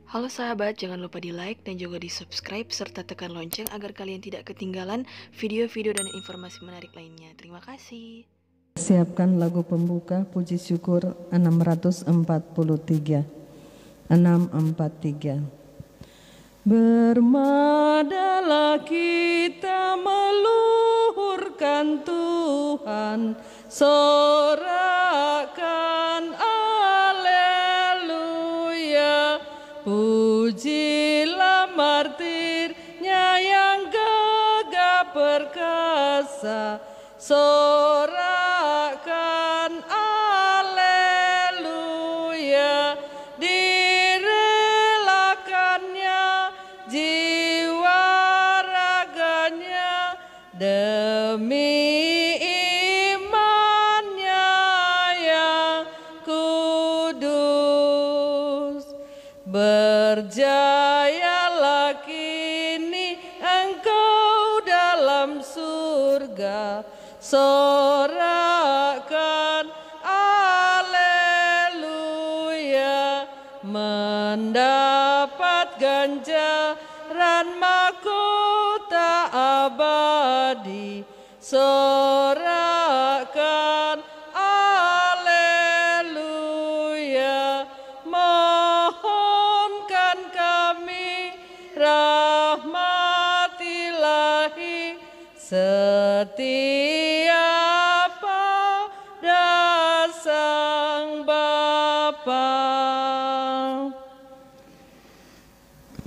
Halo sahabat, jangan lupa di like dan juga di subscribe serta tekan lonceng agar kalian tidak ketinggalan video-video dan informasi menarik lainnya. Terima kasih. Siapkan lagu pembuka puji syukur 643. 643. Bermadalah kita meluhurkan Tuhan, sorakan Alleluia. Pujilah martirnya yang gagah perkasa, sorakan Alleluia. Direlakannya jiwa raganya demi imannya yang kudus. Berjayalah kini engkau dalam surga, sorakan Alleluia. Mendapat ganjaran mahkota abadi, sorakan Alleluia. Mohonkan kami rahmat Ilahi setia pada Sang Bapa.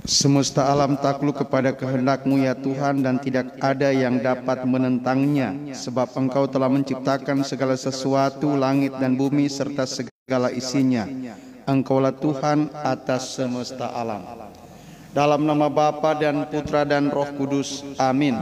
Semesta alam takluk kepada kehendak-Mu ya Tuhan, dan tidak ada yang dapat menentangnya, sebab Engkau telah menciptakan segala sesuatu, langit dan bumi serta segala isinya. Engkaulah Tuhan atas semesta alam. Dalam nama Bapa dan Putra dan Roh Kudus. Amin.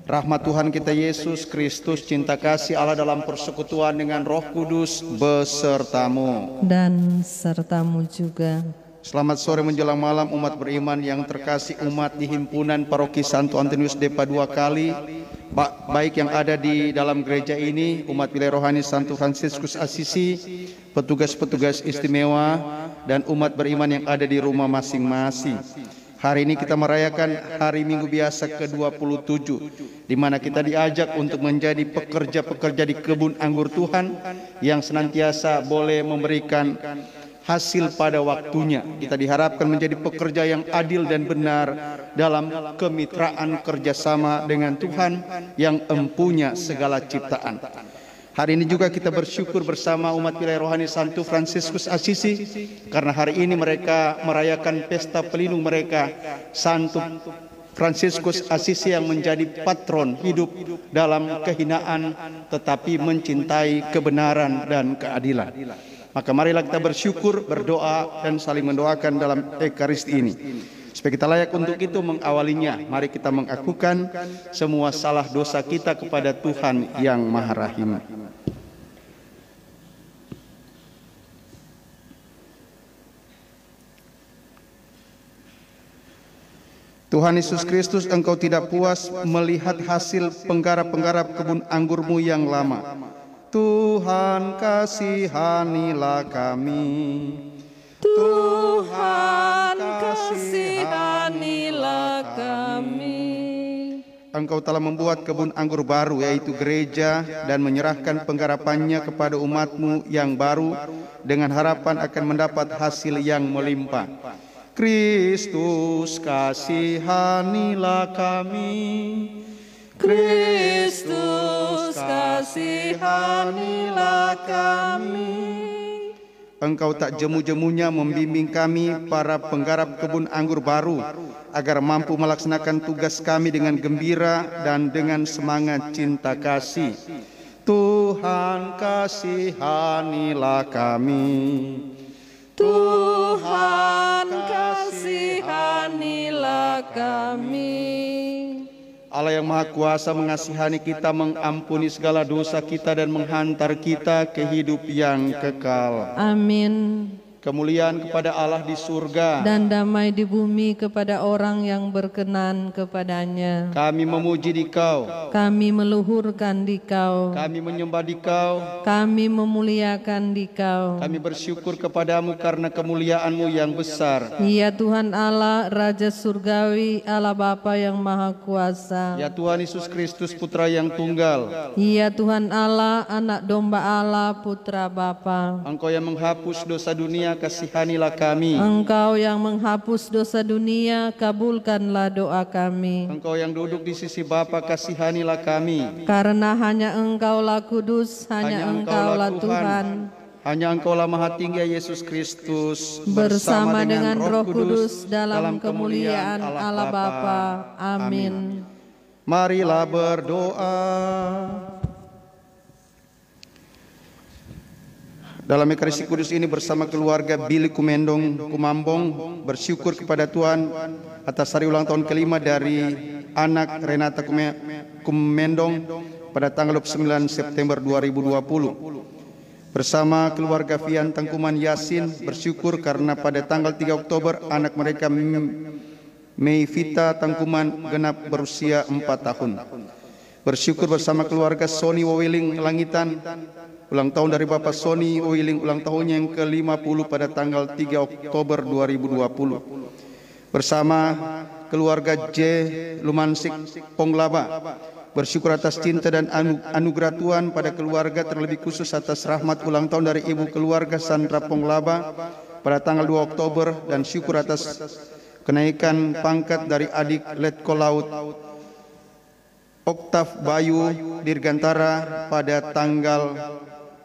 Rahmat Tuhan kita Yesus Kristus, cinta kasih Allah dalam persekutuan dengan Roh Kudus besertamu Dan sertamu juga. Selamat sore menjelang malam umat beriman yang terkasih, umat di himpunan paroki Santo Antonius Depa 2 kali, baik yang ada di dalam gereja ini, umat wilayah rohani Santo Fransiskus Assisi, petugas-petugas istimewa, dan umat beriman yang ada di rumah masing-masing. Hari ini kita merayakan hari Minggu Biasa ke-27, di mana kita diajak untuk menjadi pekerja-pekerja di kebun anggur Tuhan yang senantiasa boleh memberikan hasil pada waktunya. Kita diharapkan menjadi pekerja yang adil dan benar dalam kemitraan kerjasama dengan Tuhan yang empunya segala ciptaan. Hari ini juga kita bersyukur bersama umat wilayah rohani Santo Fransiskus Assisi, karena hari ini mereka merayakan pesta pelindung mereka, Santo Fransiskus Assisi, yang menjadi patron hidup dalam kehinaan tetapi mencintai kebenaran dan keadilan. Maka marilah kita bersyukur, berdoa, dan saling mendoakan dalam Ekaristi ini. Supaya kita layak untuk itu mengawalinya, mari kita mengakukan semua salah dosa kita kepada Tuhan yang Maha Rahim. Tuhan Yesus Kristus, Engkau tidak puas melihat hasil penggarap-penggarap kebun anggurmu yang lama. Tuhan, kasihanilah kami. Tuhan, kasihanilah kami. Engkau telah membuat kebun anggur baru, yaitu gereja, dan menyerahkan penggarapannya kepada umat-Mu yang baru dengan harapan akan mendapat hasil yang melimpah. Kristus, kasihanilah kami. Kristus, kasihanilah kami. Engkau tak jemu-jemunya membimbing kami, para penggarap kebun anggur baru, agar mampu melaksanakan tugas kami dengan gembira dan dengan semangat cinta kasih. Tuhan, kasihanilah kami. Tuhan, kasihanilah kami. Allah yang Maha Kuasa mengasihani kita, mengampuni segala dosa kita, dan menghantar kita ke hidup yang kekal. Amin. kemuliaan kepada Allah di surga, dan damai di bumi kepada orang yang berkenan kepadanya. kami memuji Dikau, Kami meluhurkan Dikau, kami menyembah Dikau, kami memuliakan Dikau. kami bersyukur kepadamu karena kemuliaan-Mu yang besar. Ya Tuhan Allah, Raja Surgawi, Allah Bapa yang Maha Kuasa. Ya Tuhan Yesus Kristus, Putra yang tunggal, Ya Tuhan Allah, Anak Domba Allah, Putra Bapa. Engkau yang menghapus dosa dunia, kasihanilah kami. Engkau yang menghapus dosa dunia, kabulkanlah doa kami. Engkau yang duduk di sisi Bapa, kasihanilah kami. Karena hanya Engkaulah kudus, hanya Engkaulah Tuhan. Hanya Engkaulah Maha Tinggi, Yesus Kristus, Bersama dengan Roh Kudus dalam kemuliaan Allah Bapa. Amin. Marilah berdoa. Dalam Ekaristi Kudus ini bersama keluarga Billy Kumendong Kumambong bersyukur kepada Tuhan atas hari ulang tahun kelima dari anak Renata Kumendong pada tanggal 29 September 2020. Bersama keluarga Fian Tangkuman Yasin bersyukur karena pada tanggal 3 Oktober anak mereka Meivita Tangkuman genap berusia 4 tahun. Bersyukur bersama keluarga Sony Wawiling Langitan, ulang tahun dari Bapak Sony Wawiling, ulang tahunnya yang ke-50 pada tanggal 3 Oktober 2020. Bersama keluarga J. Lumansik Ponglaba, bersyukur atas cinta dan anugerah Tuhan pada keluarga, terlebih khusus atas rahmat ulang tahun dari ibu keluarga Sandra Ponglaba pada tanggal 2 Oktober, dan syukur atas kenaikan pangkat dari adik Letkol Laut Oktav Bayu Dirgantara pada tanggal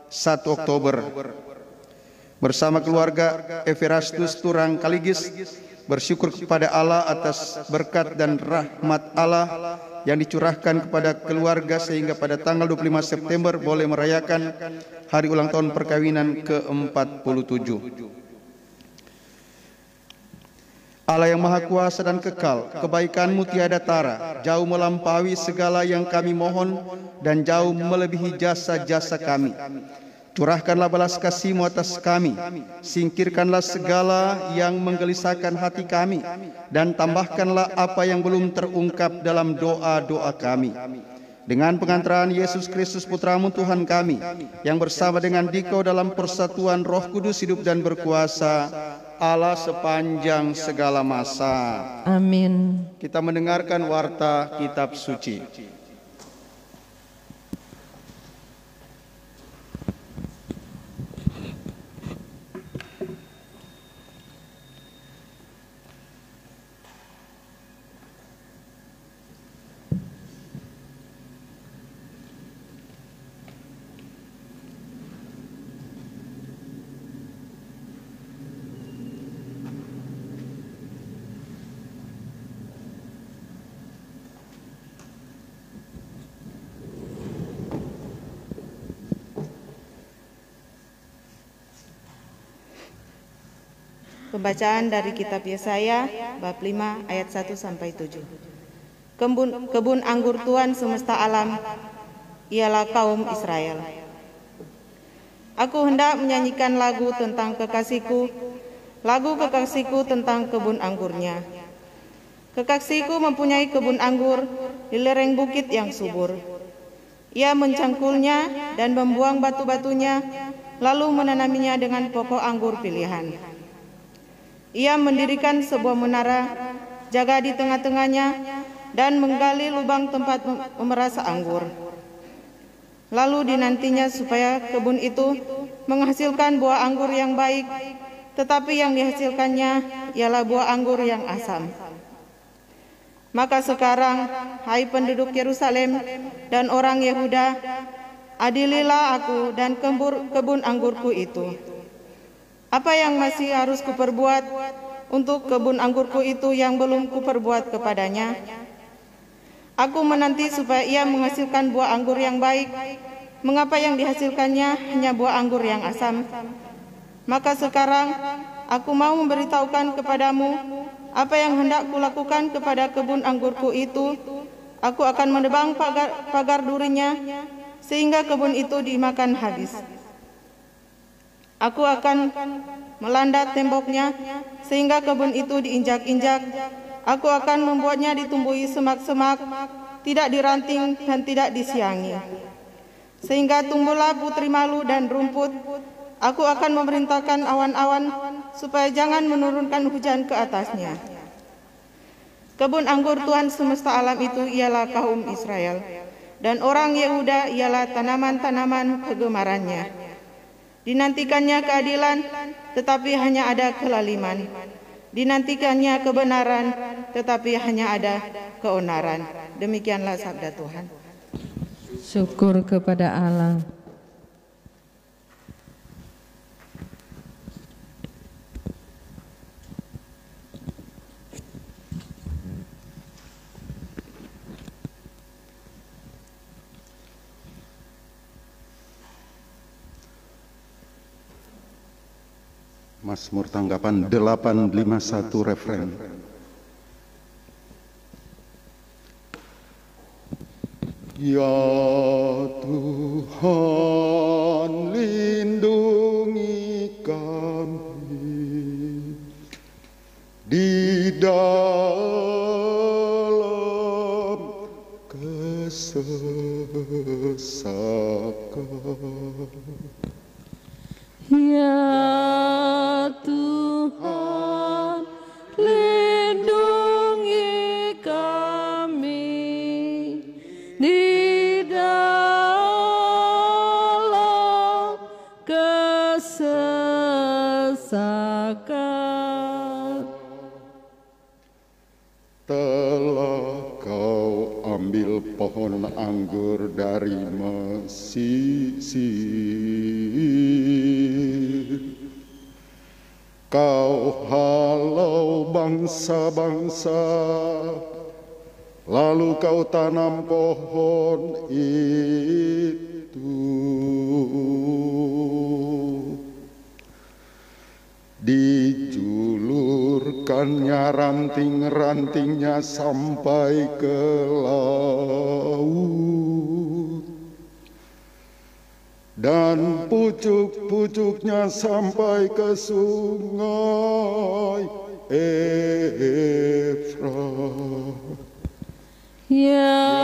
1 Oktober. Bersama keluarga Everastus Turang Kaligis bersyukur kepada Allah atas berkat dan rahmat Allah yang dicurahkan kepada keluarga sehingga pada tanggal 25 September boleh merayakan hari ulang tahun perkawinan ke-47. Allah yang Maha Kuasa dan kekal, kebaikan-Mu tiada tara, jauh melampaui segala yang kami mohon dan jauh melebihi jasa-jasa kami. Curahkanlah belas kasih-Mu atas kami, singkirkanlah segala yang menggelisahkan hati kami, dan tambahkanlah apa yang belum terungkap dalam doa-doa kami. Dengan pengantaran Yesus Kristus Putra-Mu Tuhan kami, yang bersama dengan Dikau dalam persatuan Roh Kudus hidup dan berkuasa, Allah sepanjang segala masa. Amin. Kita mendengarkan warta kitab suci. Pembacaan dari kitab Yesaya bab 5 ayat 1 sampai 7. Kebun anggur Tuhan semesta alam ialah kaum Israel. Aku hendak menyanyikan lagu tentang kekasihku, lagu kekasihku tentang kebun anggurnya. Kekasihku mempunyai kebun anggur di lereng bukit yang subur. Ia mencangkulnya dan membuang batu-batunya, lalu menanaminya dengan pokok anggur pilihan. Ia mendirikan sebuah menara, jaga di tengah-tengahnya, dan menggali lubang tempat memeras anggur. Lalu dinantinya supaya kebun itu menghasilkan buah anggur yang baik, tetapi yang dihasilkannya ialah buah anggur yang asam. Maka sekarang, hai penduduk Yerusalem dan orang Yehuda, adililah aku dan kebun anggurku itu. Apa yang masih harus kuperbuat untuk kebun anggurku itu yang belum kuperbuat kepadanya? Aku menanti supaya ia menghasilkan buah anggur yang baik. Mengapa yang dihasilkannya hanya buah anggur yang asam? Maka sekarang aku mau memberitahukan kepadamu apa yang hendak kulakukan kepada kebun anggurku itu. Aku akan menebang pagar durinya sehingga kebun itu dimakan habis. Aku akan melanda temboknya, sehingga kebun itu diinjak-injak. Aku akan membuatnya ditumbuhi semak-semak, tidak diranting dan tidak disiangi. Sehingga tumbuhlah putri malu dan rumput. Aku akan memerintahkan awan-awan supaya jangan menurunkan hujan ke atasnya. Kebun anggur Tuhan semesta alam itu ialah kaum Israel, dan orang Yehuda ialah tanaman-tanaman kegemarannya. Dinantikannya keadilan, tetapi hanya ada kelaliman. Dinantikannya kebenaran, tetapi hanya ada keonaran. Demikianlah sabda Tuhan. Syukur kepada Allah. Mazmur tanggapan 851 referen. Ya Tuhan, lindungi kami di dalam kesesakan. Ya Tuhan, lindungi kami di dalam kesesakan. Telah kau ambil pohon anggur dari Mesisir, kau halau bangsa-bangsa, lalu kau tanam pohon itu. Dijulurkannya ranting-rantingnya sampai ke laut, dan pucuk-pucuknya sampai ke sungai Efrat. Ya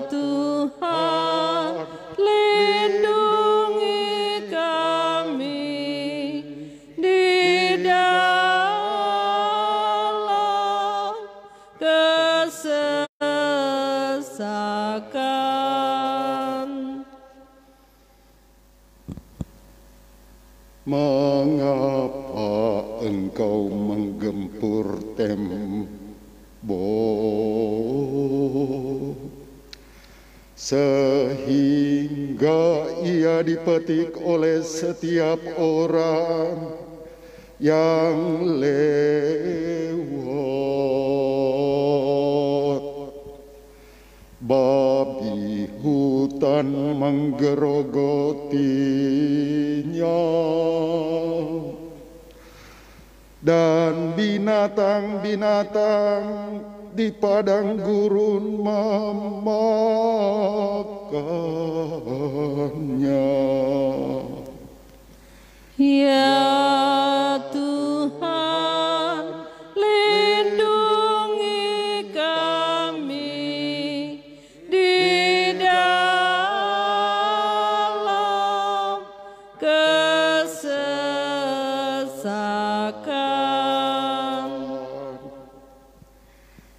Tuhan, lindungi kami di dalam kesesakan. Mengapa engkau menggempur tembok sehingga ia dipetik oleh setiap orang yang lewat? Babi hutan menggerogotinya, dan binatang-binatang di padang gurun memakannya. Ya Tuhan, lindungi kami di dalam kesesakan.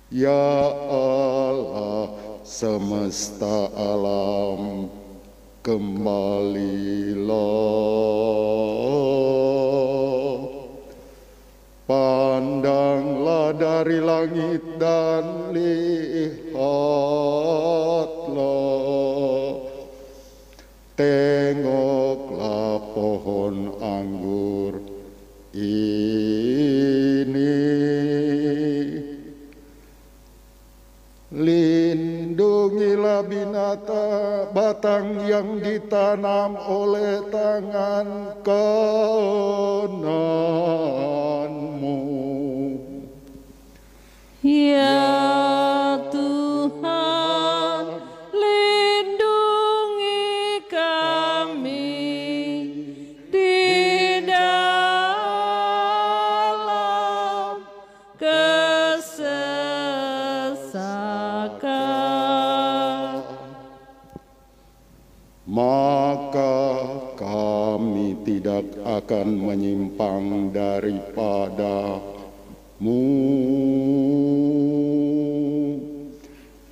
Ya Allah semesta alam, kembalilah, pandanglah dari langit dan lihatlah, tengoklah pohon anggur ini. Lindungilah binatang batang yang ditanam oleh tangan kananmu. Ya Tuhan, lindungi kami di dalam akan menyimpang daripada-Mu.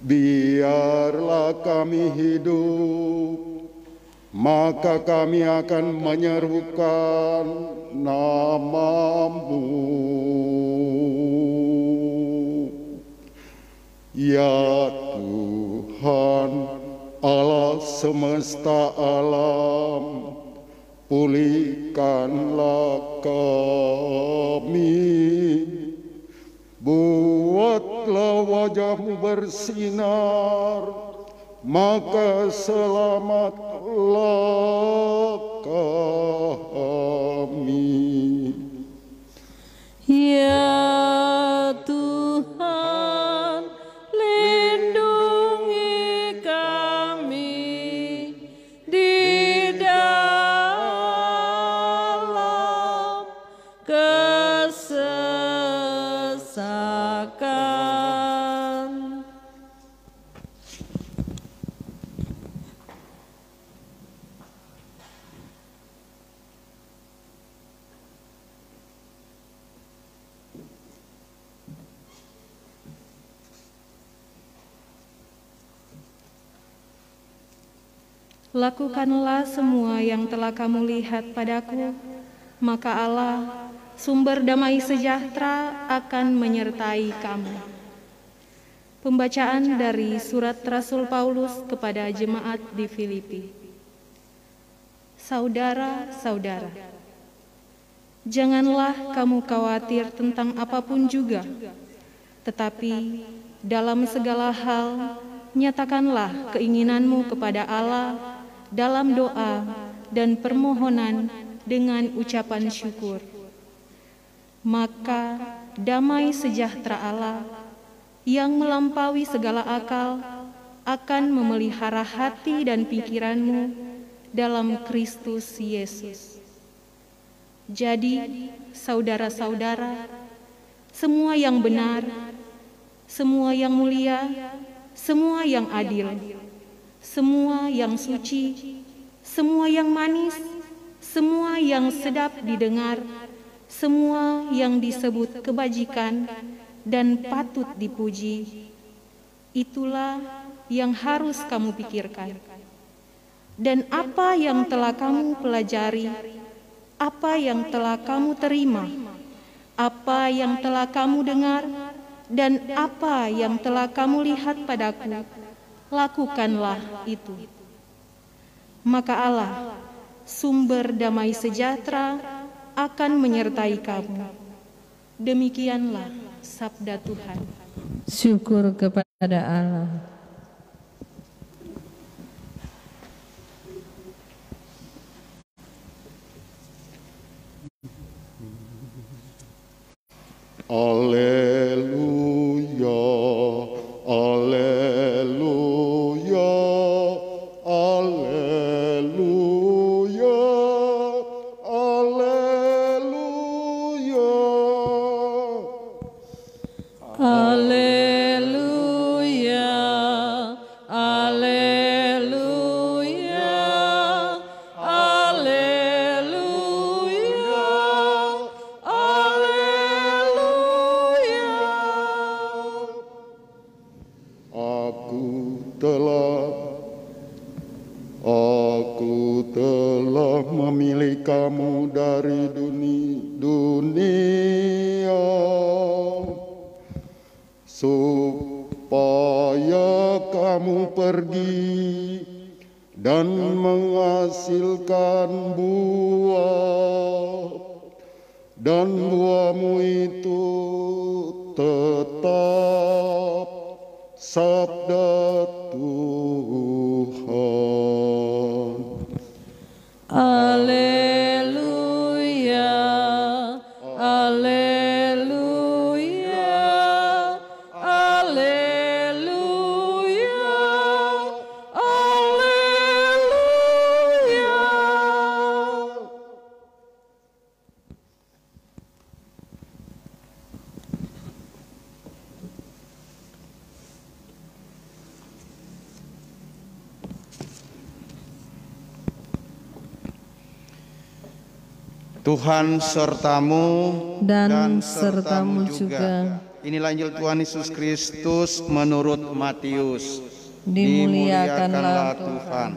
Biarlah kami hidup, maka kami akan menyerukan nama-Mu. Ya Tuhan, Allah semesta alam, pulihkanlah kami. Buatlah wajah-Mu bersinar, maka selamatlah kami. Ya Tuhan, lindungi kami di dalam kesesakan. Lakukanlah semua yang telah kamu lihat padaku, maka Allah, sumber damai sejahtera, akan menyertai kamu. Pembacaan dari surat Rasul Paulus kepada jemaat di Filipi. Saudara-saudara, janganlah kamu khawatir tentang apapun juga, tetapi dalam segala hal nyatakanlah keinginanmu kepada Allah dalam doa dan permohonan dengan ucapan syukur. Maka damai sejahtera Allah yang melampaui segala akal akan memelihara hati dan pikiranmu dalam Kristus Yesus. Jadi, saudara-saudara, semua yang benar, semua yang mulia, semua yang adil, semua yang suci, semua yang manis, semua yang sedap didengar, semua yang disebut kebajikan dan patut dipuji, itulah yang harus kamu pikirkan. Dan apa yang telah kamu pelajari, apa yang telah kamu terima, apa yang telah kamu dengar, dan apa yang telah kamu lihat padaku, lakukanlah itu. Maka Allah, sumber damai sejahtera, akan menyertai kamu. Demikianlah sabda Tuhan. Syukur kepada Allah. Alleluia, alleluia, alleluia, alleluia. Alleluia, alleluia, alleluia, alleluia. Aku telah memilih kamu dari dunia, supaya kamu pergi dan menghasilkan buah, dan buahmu itu tetap sabda Tuhan. Alleluia, alleluia, alleluia, alleluia. Tuhan sertamu dan sertamu juga. Inilah Injil Tuhan Yesus Kristus menurut Matius. Dimuliakanlah Tuhan.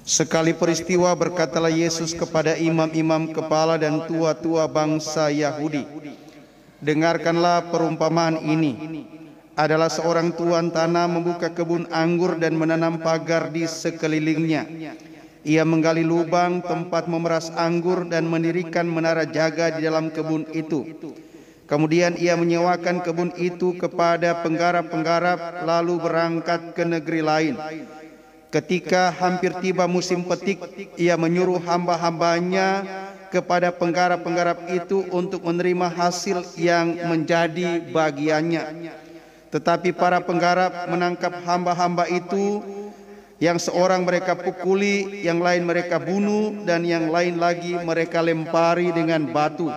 Sekali peristiwa berkatalah Yesus kepada imam-imam kepala dan tua-tua bangsa Yahudi, dengarkanlah perumpamaan ini. Adalah seorang tuan tanah membuka kebun anggur dan menanam pagar di sekelilingnya. Ia menggali lubang tempat memeras anggur dan mendirikan menara jaga di dalam kebun itu. Kemudian ia menyewakan kebun itu kepada penggarap-penggarap lalu berangkat ke negeri lain. Ketika hampir tiba musim petik, ia menyuruh hamba-hambanya kepada penggarap-penggarap itu untuk menerima hasil yang menjadi bagiannya. Tetapi para penggarap menangkap hamba-hamba itu, yang seorang mereka pukuli, yang lain mereka bunuh, dan yang lain lagi mereka lempari dengan batu.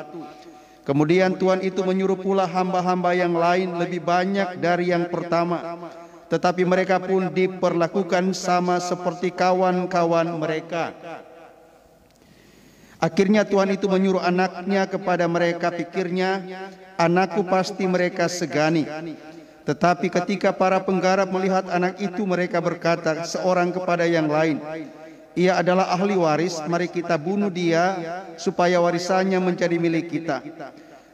Kemudian Tuhan itu menyuruh pula hamba-hamba yang lain lebih banyak dari yang pertama. Tetapi mereka pun diperlakukan sama seperti kawan-kawan mereka. Akhirnya Tuhan itu menyuruh anaknya kepada mereka, pikirnya, anakku pasti mereka segani. Tetapi ketika para penggarap melihat anak itu, mereka berkata seorang kepada yang lain, ia adalah ahli waris, mari kita bunuh dia supaya warisannya menjadi milik kita.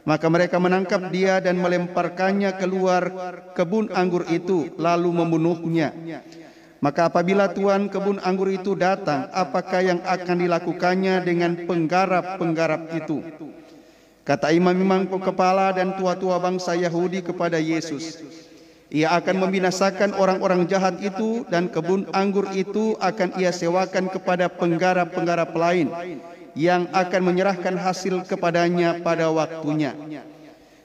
Maka mereka menangkap dia dan melemparkannya keluar kebun anggur itu, lalu membunuhnya. Maka apabila tuan kebun anggur itu datang, apakah yang akan dilakukannya dengan penggarap-penggarap itu? Kata imam-imam kepala dan tua-tua bangsa Yahudi kepada Yesus, ia akan membinasakan orang-orang jahat itu, dan kebun anggur itu akan ia sewakan kepada penggarap-penggarap lain yang akan menyerahkan hasil kepadanya pada waktunya.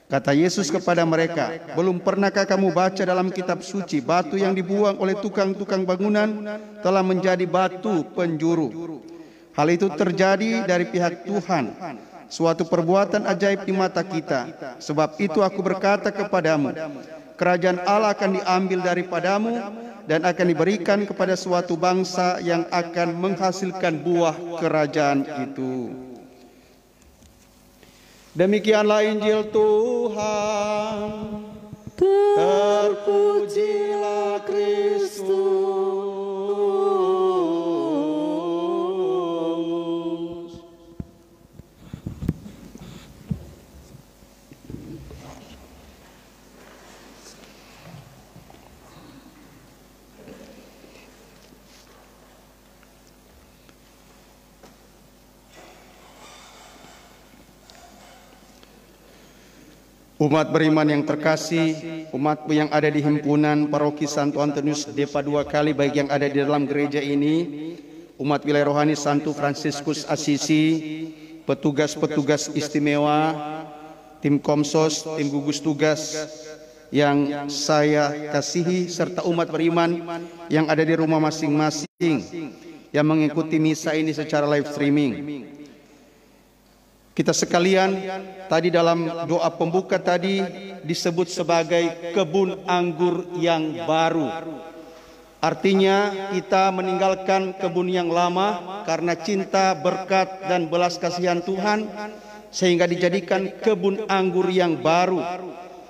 Kata Yesus kepada mereka, belum pernahkah kamu baca dalam kitab suci, batu yang dibuang oleh tukang-tukang bangunan telah menjadi batu penjuru. Hal itu terjadi dari pihak Tuhan, suatu perbuatan ajaib di mata kita. Sebab itu aku berkata kepadamu, kerajaan Allah akan diambil daripadamu dan akan diberikan kepada suatu bangsa yang akan menghasilkan buah kerajaan itu. Demikianlah Injil Tuhan. Terpujilah Kristus. Umat beriman yang terkasih, umat yang ada di himpunan paroki Santo Antonius de Padua Kali, baik yang ada di dalam gereja ini, umat wilayah rohani Santo Fransiskus Assisi, petugas-petugas istimewa, tim Komsos, tim gugus tugas yang saya kasihi, serta umat beriman yang ada di rumah masing-masing yang mengikuti misa ini secara live streaming. Kita sekalian, tadi dalam doa pembuka tadi disebut sebagai kebun anggur yang baru. Artinya kita meninggalkan kebun yang lama karena cinta, berkat, dan belas kasihan Tuhan, sehingga dijadikan kebun anggur yang baru.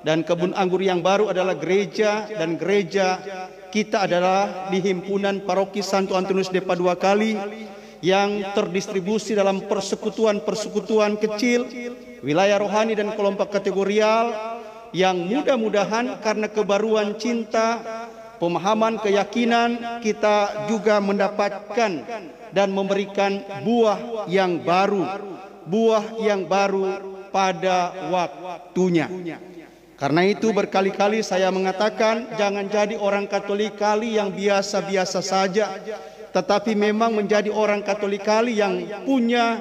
Dan kebun anggur yang baru adalah gereja, dan gereja kita adalah di himpunan paroki Santo Antonius de Padua Kali, yang terdistribusi dalam persekutuan-persekutuan kecil, wilayah rohani dan kelompok kategorial, yang mudah-mudahan karena kebaruan cinta, pemahaman, keyakinan, kita juga mendapatkan dan memberikan buah yang baru pada waktunya. Karena itu berkali-kali saya mengatakan, jangan jadi orang Katolik kali yang biasa-biasa saja, tetapi memang menjadi orang Katolik kali yang punya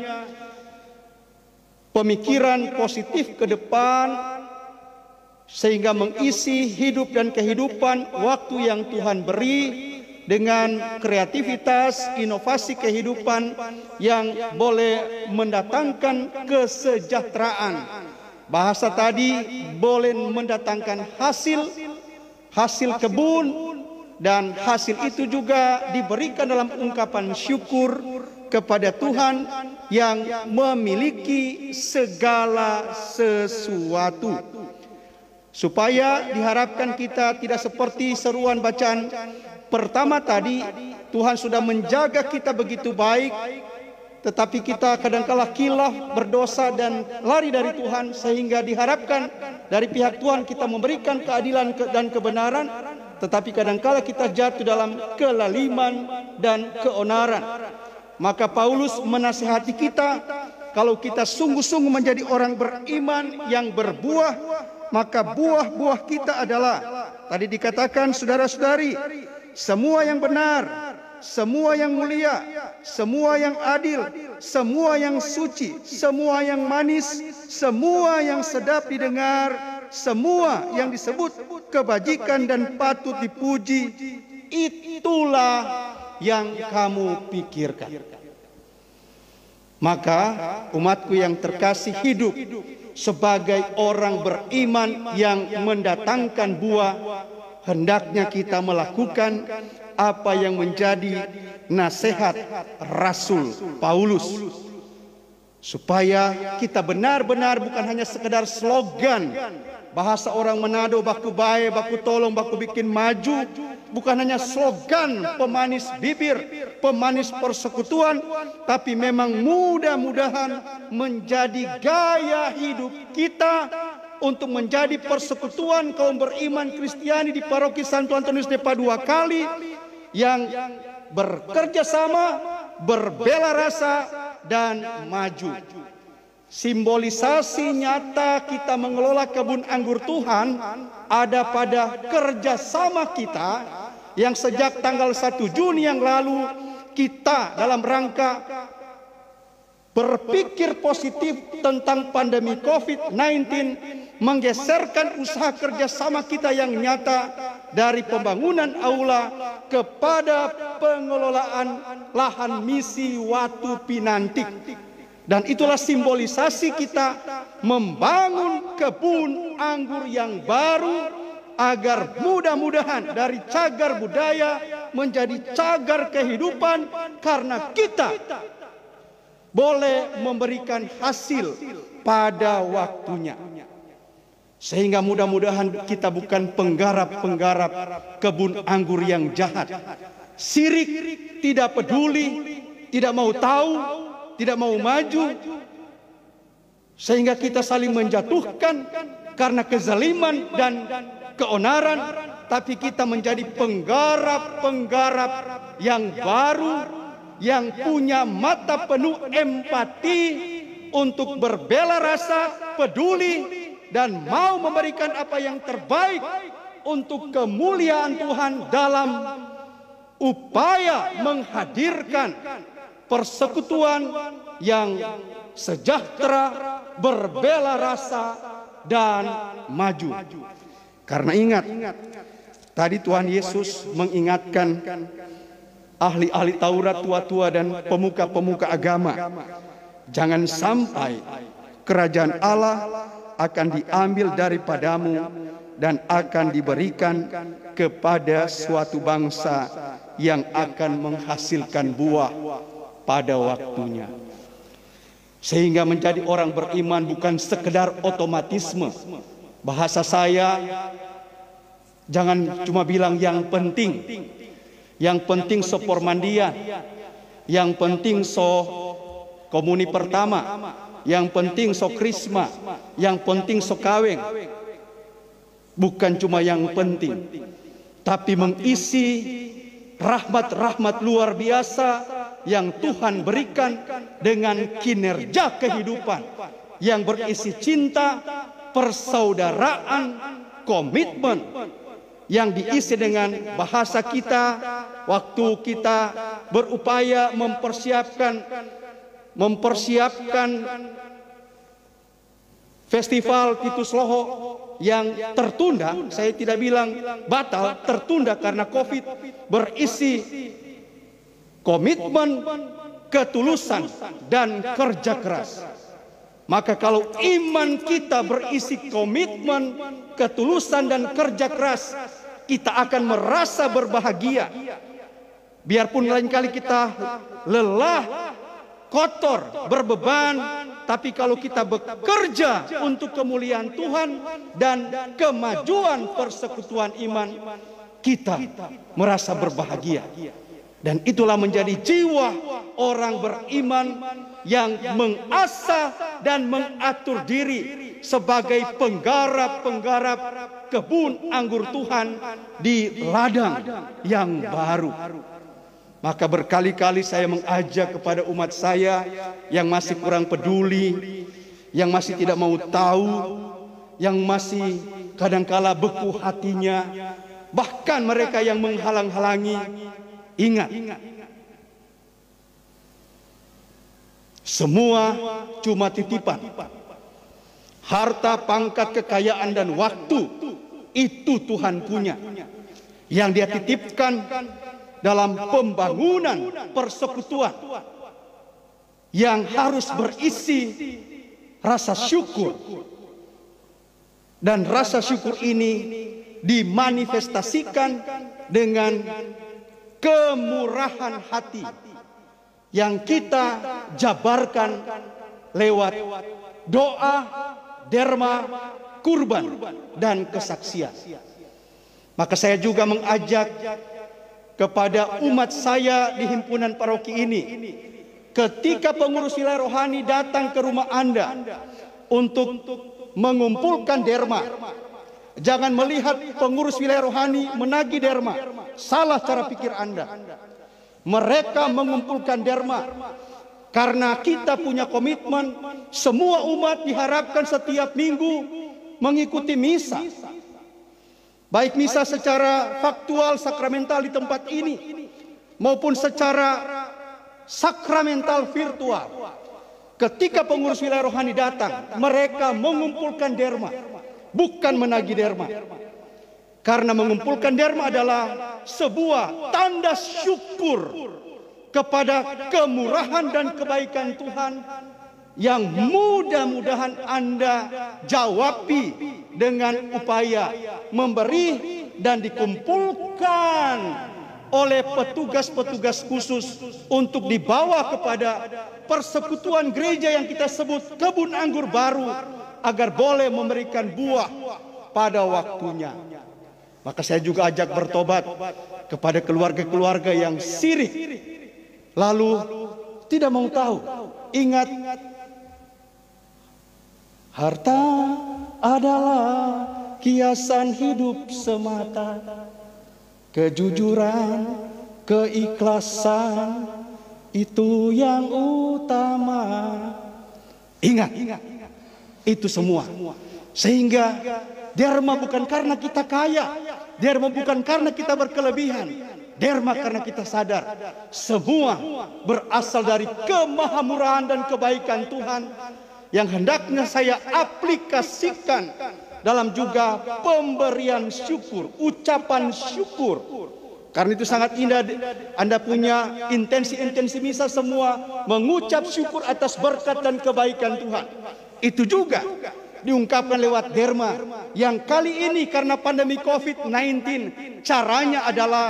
pemikiran positif ke depan, sehingga mengisi hidup dan kehidupan waktu yang Tuhan beri dengan kreativitas, inovasi kehidupan yang boleh mendatangkan kesejahteraan. Bahasa tadi boleh mendatangkan hasil kebun, dan hasil itu juga diberikan dalam ungkapan syukur kepada Tuhan yang memiliki segala sesuatu. Supaya diharapkan kita tidak seperti seruan bacaan pertama tadi, Tuhan sudah menjaga kita begitu baik, tetapi kita kadangkala kilaf, berdosa dan lari dari Tuhan, sehingga diharapkan dari pihak Tuhan kita memberikan keadilan dan kebenaran, tetapi kadangkala kita jatuh dalam kelaliman dan keonaran. Maka Paulus menasihati kita, kalau kita sungguh-sungguh menjadi orang beriman yang berbuah, maka buah-buah kita adalah, tadi dikatakan saudara-saudari, semua yang benar, semua yang mulia, semua yang adil, semua yang suci, semua yang manis, semua yang sedap didengar, semua yang disebut kebajikan dan patut dipuji, itulah yang kamu pikirkan. Maka umatku yang terkasih, hidup sebagai orang beriman yang mendatangkan buah, hendaknya kita melakukan apa yang menjadi nasihat Rasul Paulus, supaya kita benar-benar bukan hanya sekedar slogan, bahasa orang Manado, baku bae, baku tolong, baku bikin maju, bukan hanya slogan pemanis bibir, pemanis persekutuan, tapi memang mudah-mudahan menjadi gaya hidup kita untuk menjadi persekutuan kaum beriman Kristiani di Paroki Santo Antonius de Padua Kali, yang bekerja sama, berbela rasa, dan maju. Simbolisasi nyata kita mengelola kebun anggur Tuhan ada pada kerjasama kita yang sejak tanggal 1 Juni yang lalu kita dalam rangka berpikir positif tentang pandemi COVID-19, menggeserkan usaha kerjasama kita yang nyata dari pembangunan aula kepada pengelolaan lahan misi Watu Pinantik. Dan itulah simbolisasi kita membangun kebun anggur yang baru, agar mudah-mudahan dari cagar budaya menjadi cagar kehidupan, karena kita boleh memberikan hasil pada waktunya. Sehingga mudah-mudahan kita bukan penggarap-penggarap kebun anggur yang jahat, sirik, tidak peduli, tidak mau tahu, tidak mau maju, sehingga kita saling menjatuhkan karena kezaliman dan keonaran, tapi kita menjadi penggarap-penggarap yang baru, yang punya mata penuh empati untuk berbela rasa, peduli, dan mau memberikan apa yang terbaik untuk kemuliaan Tuhan dalam upaya menghadirkan persekutuan yang sejahtera, berbela rasa, dan maju. Karena ingat, tadi Tuhan Yesus mengingatkan ahli-ahli Taurat, tua-tua, dan pemuka-pemuka agama, jangan sampai kerajaan Allah akan diambil daripadamu dan akan diberikan kepada suatu bangsa yang akan menghasilkan buah pada waktunya. Sehingga menjadi orang beriman bukan sekedar otomatisme. Bahasa saya, jangan cuma bilang yang penting. Yang penting so pormandian, yang penting so komuni pertama, yang penting so krisma, yang penting so kaweng. Bukan cuma yang penting, tapi mengisi rahmat-rahmat luar biasa yang Tuhan berikan dengan kinerja kehidupan yang berisi cinta, persaudaraan, komitmen, yang diisi dengan bahasa kita waktu kita berupaya mempersiapkan festival Titus Loho yang tertunda. Saya tidak bilang batal, tertunda karena COVID, berisi komitmen, ketulusan, dan kerja keras. Maka kalau iman kita berisi komitmen, ketulusan, dan kerja keras, kita akan merasa berbahagia. Biarpun lain kali kita lelah, kotor, berbeban, tapi kalau kita bekerja untuk kemuliaan Tuhan dan kemajuan persekutuan iman, kita merasa berbahagia. Dan itulah menjadi jiwa orang beriman yang mengasah dan mengatur diri sebagai penggarap-penggarap kebun anggur Tuhan di ladang yang baru. Maka berkali-kali saya mengajak kepada umat saya yang masih kurang peduli, yang masih tidak mau tahu, yang masih kadangkala beku hatinya, bahkan mereka yang menghalang-halangi. Ingat, semua cuma titipan. Harta, pangkat, kekayaan, dan waktu itu Tuhan punya, yang Dia titipkan dalam pembangunan persekutuan yang harus berisi rasa syukur. Dan rasa syukur ini dimanifestasikan dengan kemurahan hati yang kita jabarkan lewat doa, derma, kurban, dan kesaksian. Maka saya juga mengajak kepada umat saya di himpunan paroki ini, ketika pengurus wilayah rohani datang ke rumah Anda untuk mengumpulkan derma, jangan melihat pengurus wilayah rohani menagih derma. Salah cara pikir Anda. Mereka mengumpulkan derma karena kita punya komitmen semua umat diharapkan setiap minggu mengikuti misa. Baik misa secara faktual sakramental di tempat ini maupun secara sakramental virtual. Ketika pengurus wilayah rohani datang, mereka mengumpulkan derma, bukan menagih derma. Karena mengumpulkan derma adalah sebuah tanda syukur kepada kemurahan dan kebaikan Tuhan yang mudah-mudahan Anda jawabi dengan upaya memberi dan dikumpulkan oleh petugas-petugas khusus untuk dibawa kepada persekutuan gereja yang kita sebut kebun anggur baru agar boleh memberikan buah pada waktunya. Maka saya juga ajak bertobat kepada keluarga-keluarga yang sirik lalu tidak mau tahu. Ingat, harta adalah kiasan hidup semata, kejujuran, keikhlasan itu yang utama. Ingat, itu semua. Sehingga derma bukan karena kita kaya, derma bukan karena kita berkelebihan, derma karena kita sadar semua berasal dari kemahamurahan dan kebaikan Tuhan yang hendaknya saya aplikasikan dalam juga pemberian syukur, ucapan syukur. Karena itu sangat indah Anda punya intensi misa semua mengucap syukur atas berkat dan kebaikan Tuhan. Itu juga diungkapkan lewat derma yang kali ini karena pandemi COVID-19 caranya adalah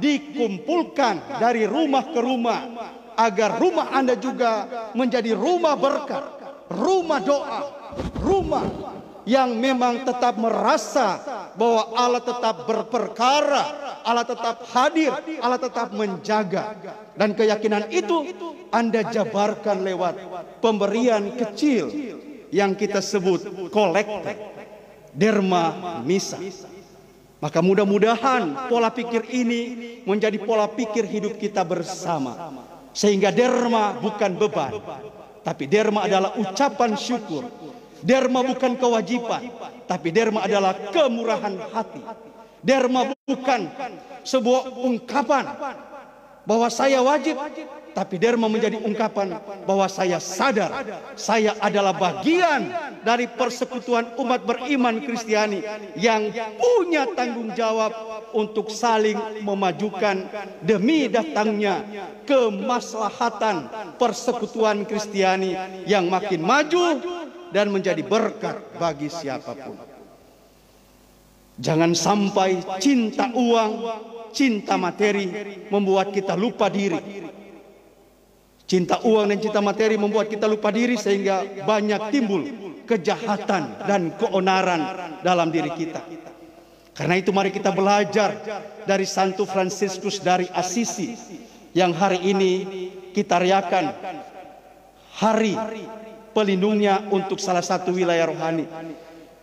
dikumpulkan dari rumah ke rumah agar rumah Anda juga menjadi rumah berkat, rumah doa, rumah yang memang tetap merasa bahwa Allah tetap berperkara, Allah tetap hadir, Allah tetap menjaga. Dan keyakinan itu Anda jabarkan lewat pemberian kecil yang kita sebut kolekte, derma misa. Maka mudah-mudahan pola pikir ini menjadi pola pikir hidup kita bersama. Sehingga derma bukan beban, tapi derma adalah ucapan syukur. Derma bukan kewajiban, tapi derma adalah kemurahan hati. Derma bukan sebuah ungkapan bahwa saya wajib, tapi derma menjadi ungkapan bahwa saya sadar saya adalah bagian dari persekutuan umat beriman Kristiani yang punya tanggung jawab untuk saling memajukan demi datangnya kemaslahatan persekutuan Kristiani yang makin maju dan menjadi berkat bagi siapapun. Jangan sampai cinta uang, cinta materi membuat kita lupa diri. Cinta uang dan cinta materi membuat kita lupa diri sehingga banyak timbul kejahatan dan keonaran dalam diri kita. Karena itu mari kita belajar dari Santo Fransiskus dari Assisi yang hari ini kita rayakan hari pelindungnya untuk salah satu wilayah rohani.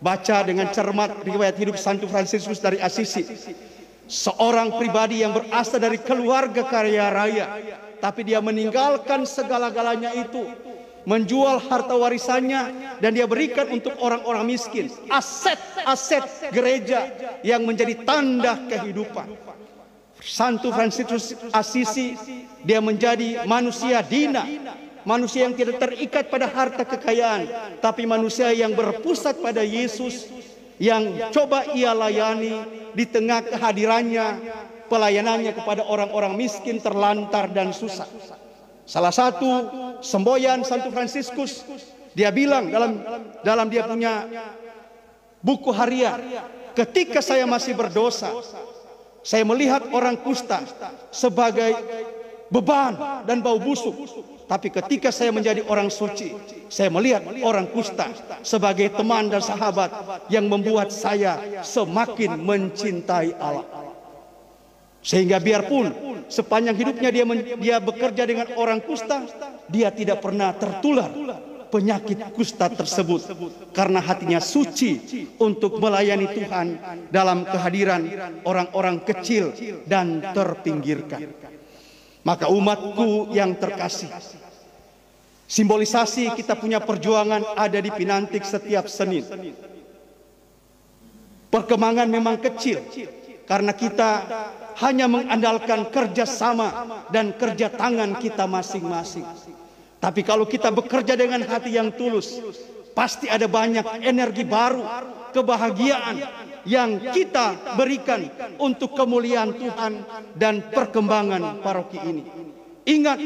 Baca dengan cermat riwayat hidup Santo Fransiskus dari Assisi. Seorang pribadi yang berasal dari keluarga kaya raya, tapi dia meninggalkan segala-galanya itu, menjual harta warisannya dan dia berikan untuk orang-orang miskin. Aset gereja yang menjadi tanda kehidupan. Santo Fransiskus Assisi, dia menjadi manusia dina, manusia yang tidak terikat pada harta kekayaan, tapi manusia yang berpusat pada Yesus, yang coba ia layani di tengah kehadirannya, pelayanannya kepada orang-orang miskin, terlantar dan susah. Salah satu semboyan Santo Fransiskus, dia bilang dalam dia punya buku harian, ketika saya masih berdosa, saya melihat orang kusta sebagai beban dan bau busuk. Tapi ketika saya menjadi orang suci, saya melihat orang kusta sebagai teman dan sahabat yang membuat saya semakin mencintai Allah. Sehingga biarpun sepanjang hidupnya dia bekerja dengan orang kusta, dia tidak pernah tertular penyakit kusta tersebut, karena hatinya suci untuk melayani Tuhan dalam kehadiran orang-orang kecil dan terpinggirkan. Maka umatku yang terkasih, simbolisasi kita punya perjuangan ada di Pinantik setiap Senin. Perkembangan memang kecil karena kita hanya mengandalkan kerjasama dan kerja tangan kita masing-masing. Tapi kalau kita bekerja dengan hati yang tulus, pasti ada banyak energi baru, kebahagiaan yang kita berikan untuk kemuliaan Tuhan dan perkembangan paroki ini. Ingat,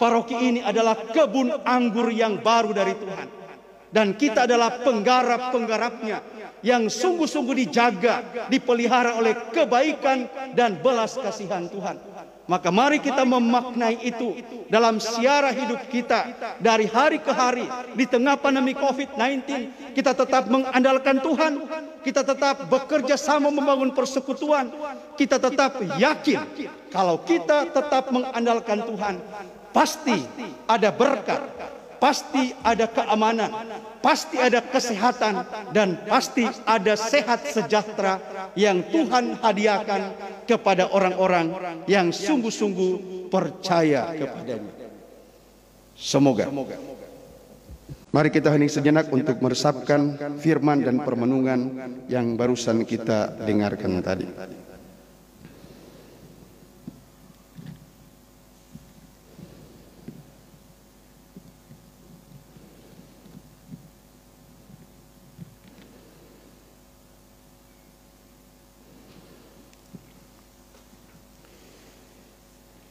paroki ini adalah kebun anggur yang baru dari Tuhan, dan kita adalah penggarap-penggarapnya yang sungguh-sungguh dijaga, dipelihara oleh kebaikan dan belas kasihan Tuhan. Maka mari kita memaknai itu dalam siara hidup kita dari hari ke hari. Di tengah pandemi COVID-19, kita tetap mengandalkan Tuhan, kita tetap bekerja sama membangun persekutuan, kita tetap yakin kalau kita tetap mengandalkan Tuhan, pasti ada berkat, pasti ada keamanan, pasti ada kesehatan, dan pasti ada sehat sejahtera yang Tuhan hadiahkan kepada orang-orang yang sungguh-sungguh percaya kepadanya. Semoga. Mari kita hening sejenak untuk meresapkan firman dan permenungan yang barusan kita dengarkan tadi.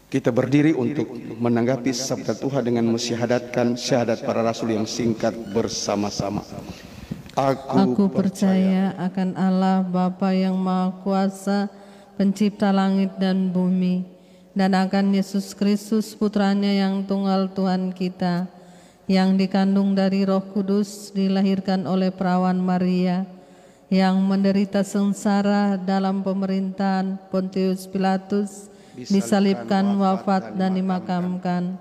Kita berdiri untuk menanggapi sabda Tuhan dengan mensyahadatkan syahadat para rasul yang singkat bersama-sama. Aku percaya akan Allah Bapa yang Maha Kuasa, pencipta langit dan bumi, dan akan Yesus Kristus putranya yang tunggal Tuhan kita, yang dikandung dari Roh Kudus, dilahirkan oleh perawan Maria, yang menderita sengsara dalam pemerintahan Pontius Pilatus, disalibkan, wafat, dan dimakamkan,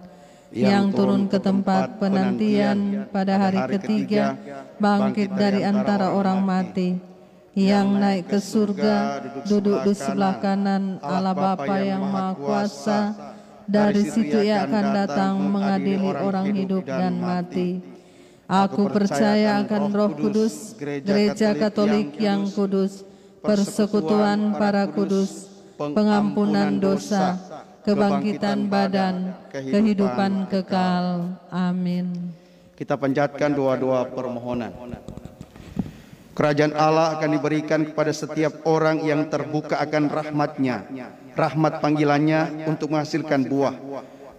yang turun ke tempat penantian pada hari ketiga, bangkit dari antara orang mati, yang naik ke surga, duduk di sebelah kanan Allah Bapa yang Maha Kuasa. Dari situ Ia akan datang mengadili orang hidup dan mati. Aku percaya akan Roh Kudus, Gereja Katolik yang kudus, persekutuan para kudus, pengampunan dosa, kebangkitan badan, kehidupan kekal. Amin. Kita panjatkan doa-doa permohonan. Kerajaan Allah akan diberikan kepada setiap orang yang terbuka akan rahmat-Nya, rahmat panggilannya untuk menghasilkan buah.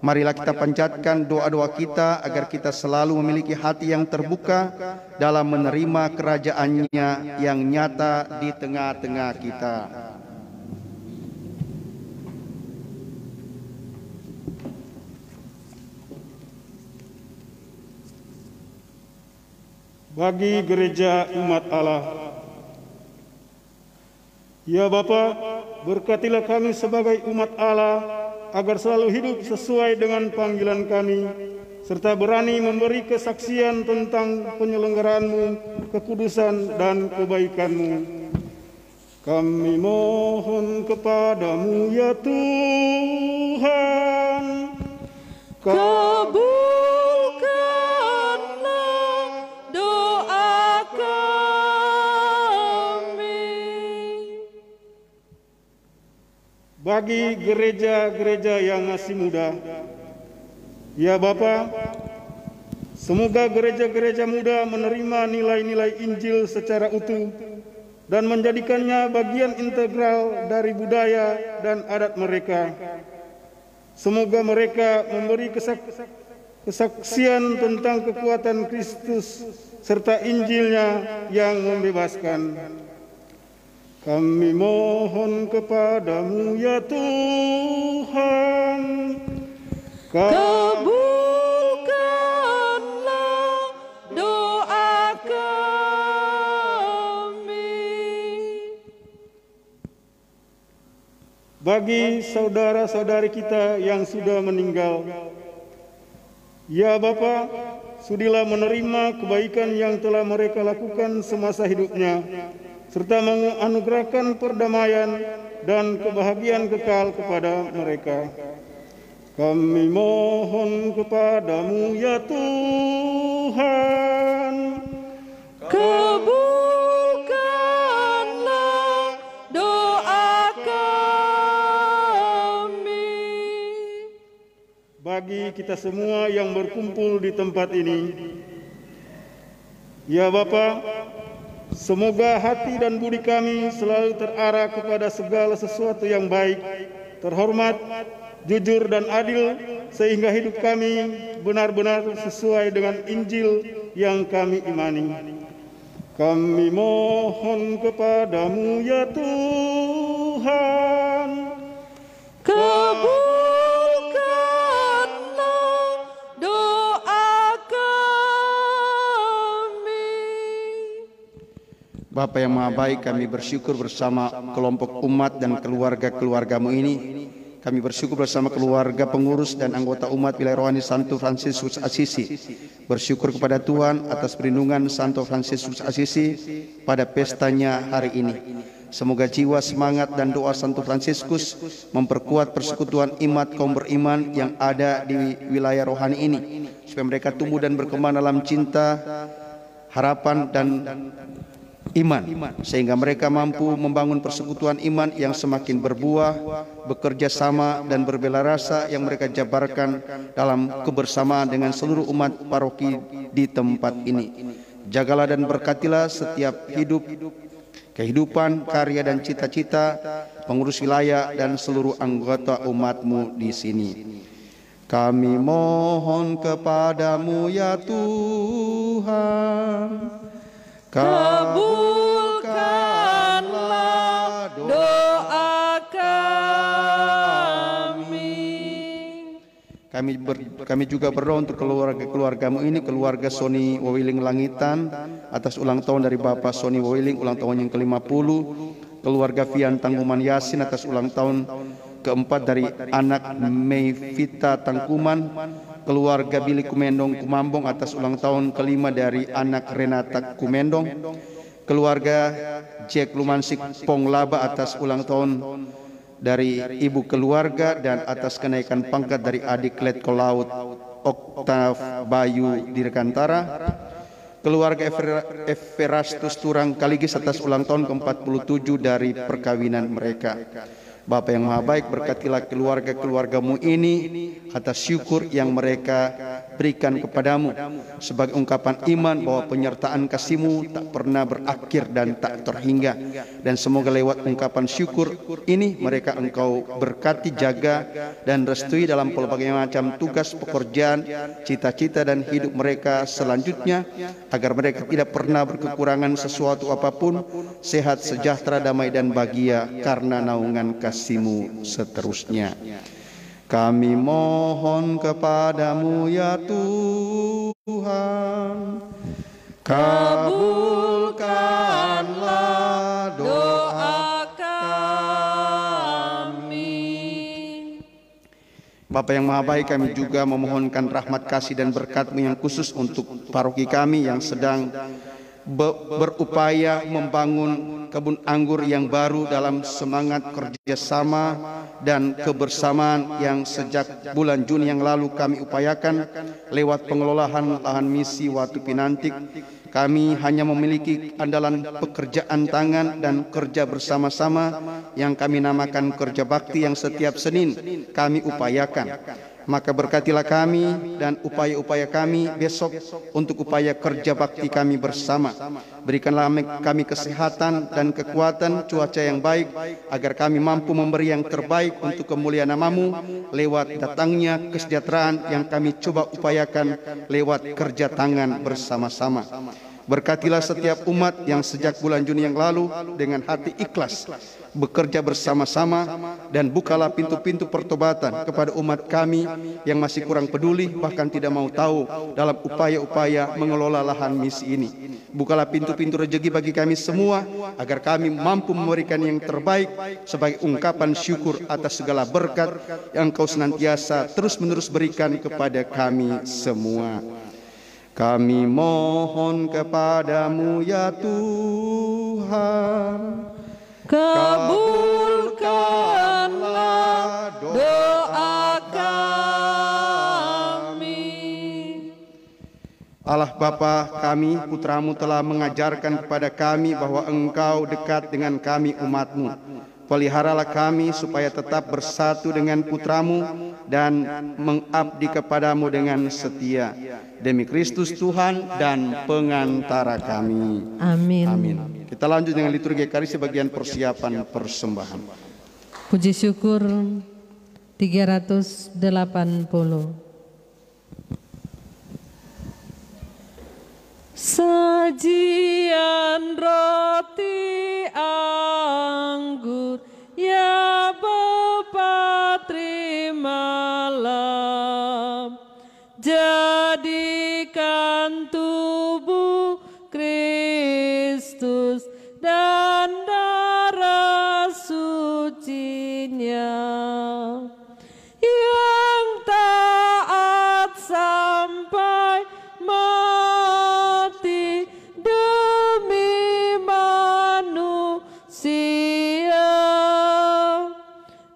Marilah kita panjatkan doa-doa kita agar kita selalu memiliki hati yang terbuka dalam menerima kerajaan-Nya yang nyata di tengah-tengah kita. bagi gereja umat Allah. Ya Bapa, berkatilah kami sebagai umat Allah agar selalu hidup sesuai dengan panggilan kami, serta berani memberi kesaksian tentang penyelenggaraan-Mu, kekudusan dan kebaikan-Mu. Kami mohon kepadamu ya Tuhan, kabulkanlah doa kami. Bagi gereja-gereja yang masih muda, ya Bapa, semoga gereja-gereja muda menerima nilai-nilai Injil secara utuh dan menjadikannya bagian integral dari budaya dan adat mereka. Semoga mereka memberi kesaksian tentang kekuatan Kristus serta Injilnya yang membebaskan. Kami mohon kepadamu ya Tuhan, kabulkanlah doa kami. Bagi saudara-saudari kita yang sudah meninggal, ya Bapa, sudilah menerima kebaikan yang telah mereka lakukan semasa hidupnya, serta menganugerahkan perdamaian dan kebahagiaan kekal kepada mereka. Kami mohon kepadamu ya Tuhan, kabulkanlah doa kami. bagi kita semua yang berkumpul di tempat ini, ya Bapa, semoga hati dan budi kami selalu terarah kepada segala sesuatu yang baik, terhormat, jujur dan adil, sehingga hidup kami benar-benar sesuai dengan Injil yang kami imani. Kami mohon kepadamu ya Tuhan, kabulkanlah doa kami. Bapa yang Maha Baik, kami bersyukur bersama kelompok umat dan keluarga-keluargamu ini. Kami bersyukur bersama keluarga pengurus dan anggota umat wilayah rohani Santo Fransiskus Assisi. Bersyukur kepada Tuhan atas perlindungan Santo Fransiskus Assisi pada pestanya hari ini. Semoga jiwa, semangat dan doa Santo Fransiskus memperkuat persekutuan imat kaum beriman yang ada di wilayah rohani ini, supaya mereka tumbuh dan berkembang dalam cinta, harapan dan iman, sehingga mereka mampu membangun persekutuan iman yang semakin berbuah, bekerja sama dan berbela rasa yang mereka jabarkan dalam kebersamaan dengan seluruh umat paroki di tempat ini. Jagalah dan berkatilah setiap kehidupan, karya dan cita-cita pengurus wilayah dan seluruh anggota umatmu di sini. Kami mohon kepadamu ya Tuhan, kabulkanlah doa kami. Kami juga berdoa untuk keluarga-keluargamu ini, keluarga Sony Wawiling Langitan atas ulang tahun dari Bapak Sony Wawiling, ulang tahun yang ke-50, keluarga Fian Tangkuman Yasin atas ulang tahun keempat dari anak Mayvita Tangkuman, keluarga Billy Kumendong Kumambong atas ulang tahun kelima dari anak Renata Kumendong, keluarga Jack Lumansik Ponglaba atas ulang tahun dari ibu keluarga dan atas kenaikan pangkat dari adik Letko Laut Oktav Bayu Dirgantara, keluarga Everastus Turang Kaligis atas ulang tahun ke-47 dari perkawinan mereka. Bapa yang Maha Baik, berkatilah keluarga-keluargamu ini atas syukur yang mereka berikan kepadamu sebagai ungkapan iman bahwa penyertaan kasih-Mu tak pernah berakhir dan tak terhingga. Dan semoga lewat ungkapan syukur ini mereka Engkau berkati, jaga dan restui dalam berbagai macam tugas pekerjaan, cita-cita dan hidup mereka selanjutnya, agar mereka tidak pernah berkekurangan sesuatu apapun, sehat, sejahtera, damai dan bahagia karena naungan kasih-Mu seterusnya. Kami mohon kepadamu ya Tuhan, kabulkanlah doa kami. Bapa yang Maha Baik, kami juga memohonkan rahmat kasih dan berkat-Mu yang khusus untuk paroki kami yang sedang berupaya membangun kebun anggur yang baru dalam semangat kerjasama dan kebersamaan yang sejak bulan Juni yang lalu kami upayakan lewat pengelolaan lahan misi Watu Pinantik. Kami hanya memiliki andalan pekerjaan tangan dan kerja bersama-sama yang kami namakan kerja bakti yang setiap Senin kami upayakan. Maka berkatilah kami dan upaya-upaya kami besok untuk upaya kerja bakti kami bersama. Berikanlah kami kesehatan dan kekuatan, cuaca yang baik, agar kami mampu memberi yang terbaik untuk kemuliaan nama-Mu lewat datangnya kesejahteraan yang kami coba upayakan lewat kerja tangan bersama-sama. Berkatilah setiap umat yang sejak bulan Juni yang lalu dengan hati ikhlas bekerja bersama-sama, dan bukalah pintu-pintu pertobatan kepada umat kami yang masih kurang peduli bahkan tidak mau tahu dalam upaya-upaya mengelola lahan misi ini. Bukalah pintu-pintu rezeki bagi kami semua agar kami mampu memberikan yang terbaik sebagai ungkapan syukur atas segala berkat yang Kau senantiasa terus-menerus berikan kepada kami semua. Kami mohon kepadamu ya Tuhan, kabulkanlah doa kami. Allah Bapa kami, Putra-Mu telah mengajarkan kepada kami bahwa Engkau dekat dengan kami umat-Mu. Peliharalah kami supaya tetap bersatu dengan Putra-Mu dan mengabdi kepadamu dengan setia. Demi Kristus Tuhan dan pengantara kami. Amin. Amin. Kita lanjut dengan liturgi Ekaristi bagian persiapan persembahan. Puji syukur 380. Sajian roti anggur ya Bapa terimalah, jadikan tubuh Kristus dan darah sucinya yang taat sampai mati demi manusia,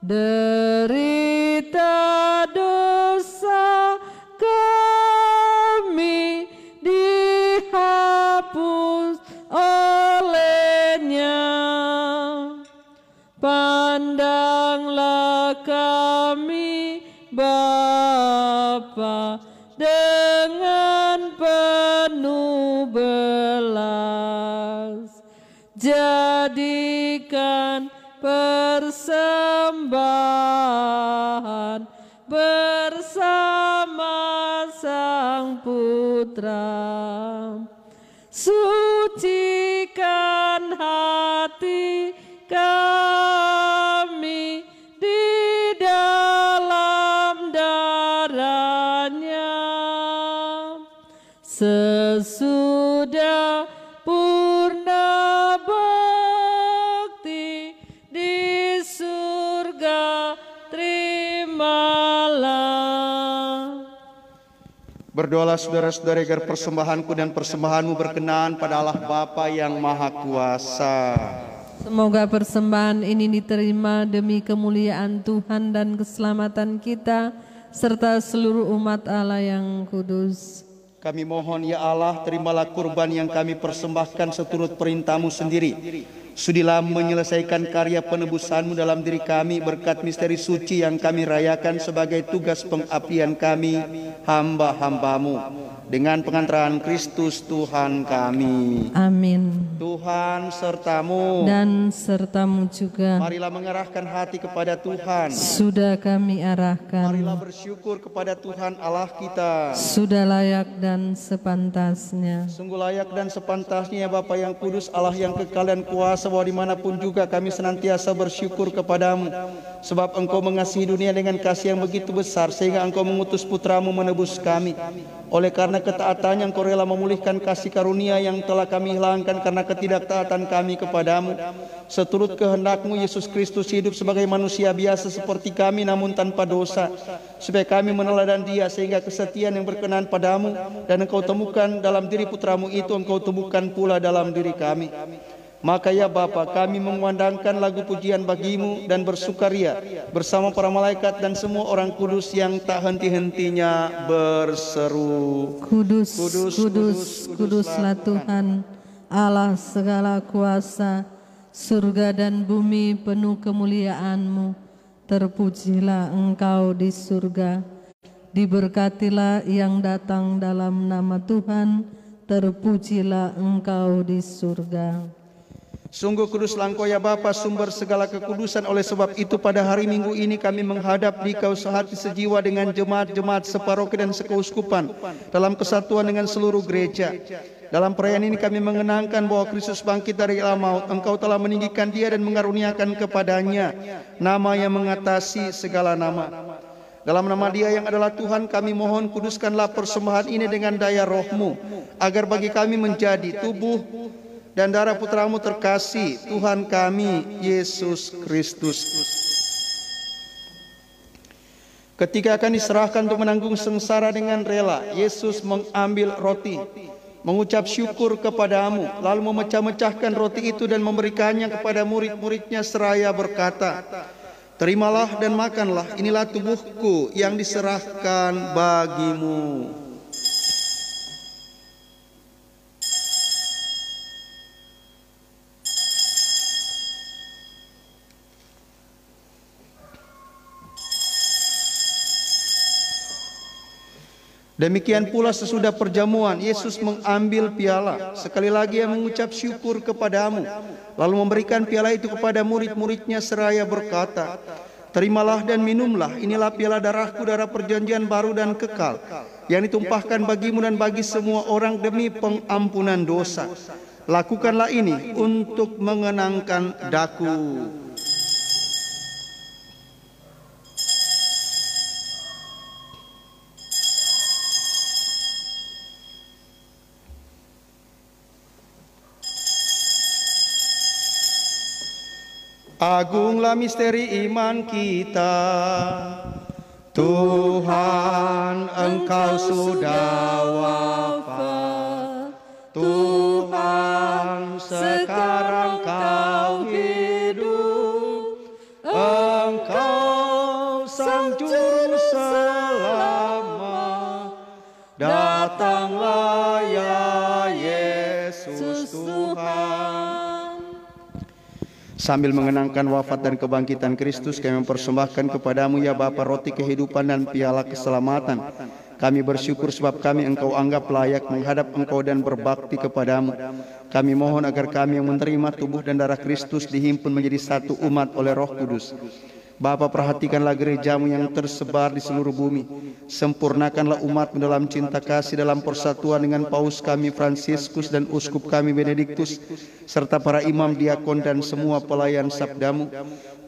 derita dosa kami dihapus olehnya. Pandanglah kami Bapa dengan penuh belas, jadikan persembahan bersama Sang Putra. Sucikan hati kami di dalam darahnya, sesudah purna bakti di surga terimalah. Berdoalah saudara-saudara agar persembahanku dan persembahanmu berkenan pada Allah Bapa yang Maha Kuasa. Semoga persembahan ini diterima demi kemuliaan Tuhan dan keselamatan kita serta seluruh umat Allah yang kudus. Kami mohon ya Allah, terimalah kurban yang kami persembahkan seturut perintah-Mu sendiri. Sudilah menyelesaikan karya penebusan-Mu dalam diri kami berkat misteri suci yang kami rayakan sebagai tugas pengabdian kami, hamba-hamba-Mu. Dengan pengantaran Kristus Tuhan kami. Amin. Tuhan serta-Mu. Dan serta-Mu juga. Marilah mengarahkan hati kepada Tuhan. Sudah kami arahkan. Marilah bersyukur kepada Tuhan Allah kita. Sudah layak dan sepantasnya. Sungguh layak dan sepantasnya ya Bapa yang kudus, Allah yang kekal dan kuasa, masa bahwa dimanapun juga kami senantiasa bersyukur kepadamu, sebab Engkau mengasihi dunia dengan kasih yang begitu besar, sehingga Engkau mengutus Putramu menebus kami. Oleh karena ketaatannya Engkau rela memulihkan kasih karunia yang telah kami hilangkan karena ketidaktaatan kami kepadamu. Seturut kehendak-Mu, Yesus Kristus hidup sebagai manusia biasa seperti kami namun tanpa dosa, supaya kami meneladani Dia, sehingga kesetiaan yang berkenan padamu dan Engkau temukan dalam diri Putramu itu Engkau temukan pula dalam diri kami. Maka ya Bapa, kami mengumandangkan lagu pujian bagi-Mu dan bersukaria bersama para malaikat dan semua orang kudus yang tak henti-hentinya berseru, Kudus, kudus, kudus, kuduslah Tuhan, Allah segala kuasa, surga dan bumi penuh kemuliaan-Mu. Terpujilah Engkau di surga, diberkatilah yang datang dalam nama Tuhan, terpujilah Engkau di surga. Sungguh kuduslah Engkau ya Bapa, sumber segala kekudusan. Oleh sebab itu pada hari Minggu ini kami menghadap Dikau sehati sejiwa dengan jemaat-jemaat separoki dan sekeuskupan dalam kesatuan dengan seluruh gereja. Dalam perayaan ini kami mengenangkan bahwa Kristus bangkit dari alam maut. Engkau telah meninggikan Dia dan mengaruniakan kepadanya nama yang mengatasi segala nama. Dalam nama Dia yang adalah Tuhan, kami mohon kuduskanlah persembahan ini dengan daya Roh-Mu, agar bagi kami menjadi tubuh dan darah Putramu terkasih, Tuhan kami Yesus Kristus. Ketika akan diserahkan untuk menanggung sengsara dengan rela, Yesus mengambil roti, mengucap syukur kepadamu, lalu memecah-mecahkan roti itu dan memberikannya kepada murid-muridnya seraya berkata, "Terimalah dan makanlah, inilah tubuhku yang diserahkan bagimu." Demikian pula sesudah perjamuan, Yesus mengambil piala. Sekali lagi Ia mengucap syukur kepadamu, lalu memberikan piala itu kepada murid-muridnya seraya berkata, "Terimalah dan minumlah, inilah piala darahku, darah perjanjian baru dan kekal, yang ditumpahkan bagimu dan bagi semua orang demi pengampunan dosa. Lakukanlah ini untuk mengenangkan daku." Agunglah misteri iman kita, Tuhan Engkau sudah wafat, Tuhan sekarang Kau hidup, Engkau Sang Juru Selamat, datanglah ya Yesus Tuhan. Sambil mengenangkan wafat dan kebangkitan Kristus, kami mempersembahkan kepadamu ya Bapa roti kehidupan dan piala keselamatan. Kami bersyukur sebab kami Engkau anggap layak menghadap Engkau dan berbakti kepadamu. Kami mohon agar kami yang menerima tubuh dan darah Kristus dihimpun menjadi satu umat oleh Roh Kudus. Bapa, perhatikanlah gerejamu yang tersebar di seluruh bumi. Sempurnakanlah umat dalam cinta kasih dalam persatuan dengan Paus kami Fransiskus dan Uskup kami Benediktus, serta para imam, diakon dan semua pelayan sabdamu.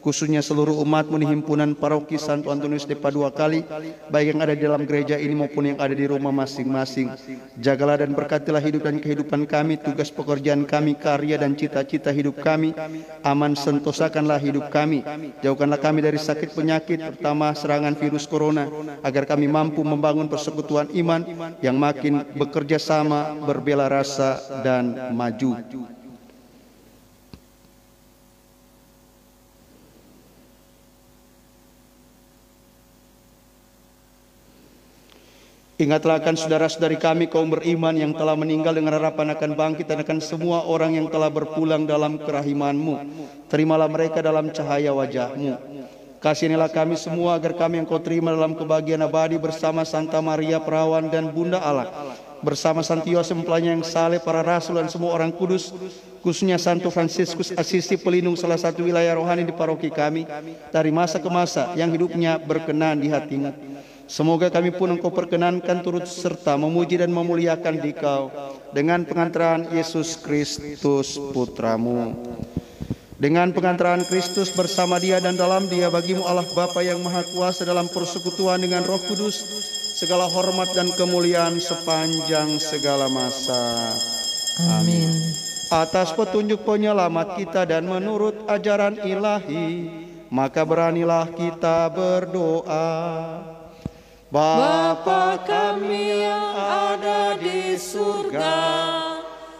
Khususnya seluruh umatmu di himpunan paroki Santo Antonius de Padua Kali, baik yang ada di dalam gereja ini maupun yang ada di rumah masing-masing. Jagalah dan berkatilah hidup dan kehidupan kami, tugas pekerjaan kami, karya dan cita-cita hidup kami. Aman sentosakanlah hidup kami. Jauhkanlah kami dari sakit penyakit, terutama serangan virus corona, agar kami mampu membangun persekutuan iman yang makin bekerja sama, berbela rasa dan maju. Ingatlah akan saudara-saudari kami kaum beriman yang telah meninggal dengan harapan akan bangkit, dan akan semua orang yang telah berpulang dalam kerahiman-Mu. Terimalah mereka dalam cahaya wajah-Mu. Kasihanilah kami semua agar kami Engkau terima dalam kebahagiaan abadi bersama Santa Maria Perawan dan Bunda Allah, bersama Santo Yosef mempelainya yang saleh, para rasul dan semua orang kudus, khususnya Santo Fransiskus Asisi, pelindung salah satu wilayah rohani di paroki kami dari masa ke masa, yang hidupnya berkenan di hati-Mu. Semoga kami pun Engkau perkenankan turut serta memuji dan memuliakan Dikau dengan pengantaran Yesus Kristus Putramu. dengan pengantaran Kristus bersama Dia dan dalam Dia, bagimu Allah Bapa yang Maha Kuasa dalam persekutuan dengan Roh Kudus, segala hormat dan kemuliaan sepanjang segala masa. Amin. Atas petunjuk penyelamat kita dan menurut ajaran ilahi, maka beranilah kita berdoa. Bapa kami yang ada di surga,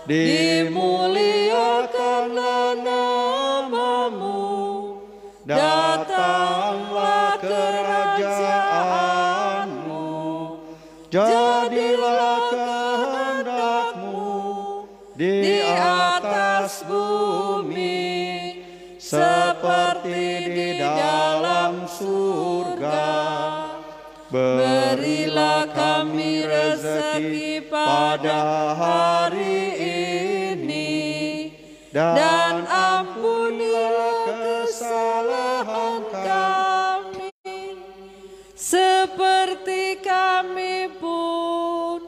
dimuliakanlah namamu, datanglah kerajaanmu, jadilah kehendakmu di atas bumi seperti di dalam surga. Berilah kami rezeki pada hari ini, dan ampunilah kesalahan kami, seperti kami pun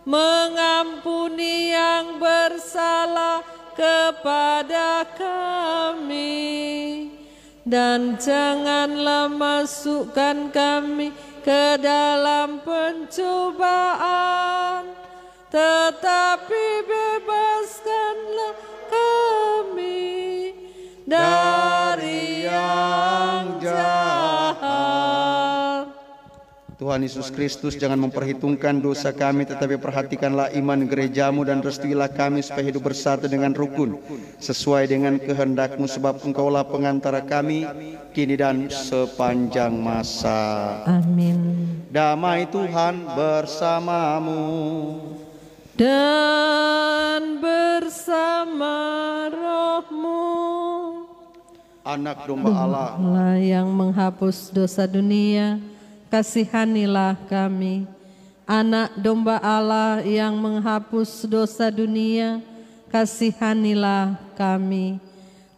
mengampuni yang bersalah kepada kami. Dan janganlah masukkan kami ke dalam pencobaan, tetapi bebaskanlah kami dari yang jahat. Tuhan Yesus Kristus, jangan memperhitungkan dosa kami, tetapi perhatikanlah iman gerejamu dan restuilah kami supaya hidup bersatu dengan rukun sesuai dengan kehendak-Mu, sebab Engkaulah pengantara kami kini dan sepanjang masa. Amin. Damai Tuhan bersamamu Dan bersama rohmu. Anak domba Allah, Allah yang menghapus dosa dunia, kasihanilah kami. Anak domba Allah yang menghapus dosa dunia, kasihanilah kami.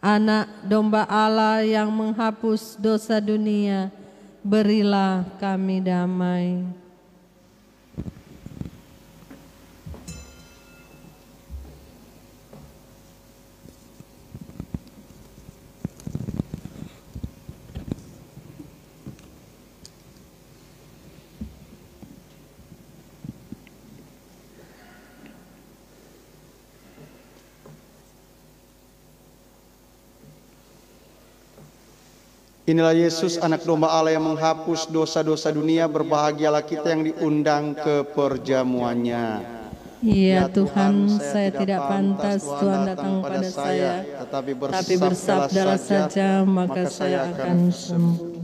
Anak domba Allah yang menghapus dosa dunia, berilah kami damai. inilah Yesus, anak domba Allah yang menghapus dosa-dosa dunia. Berbahagialah kita yang diundang ke perjamuannya. Ya Tuhan, saya tidak pantas Tuhan datang pada saya, tetapi bersabdalah saja, maka saya akan sembuh.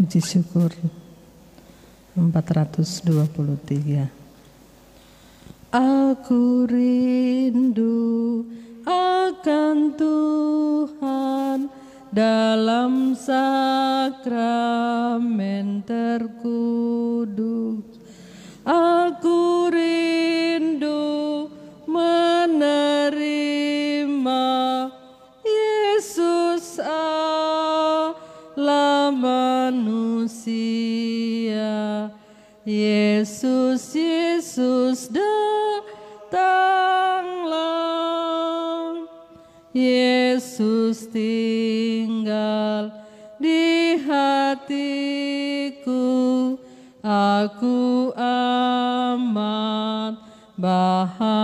Puji syukur 423. Aku rindu akan Tuhan dalam sakramen terkudus. Aku rindu menerima Yesus Allah manusia. Yesus, Yesus datanglah. Yesus tinggal di hatiku. Aku amat bahagia.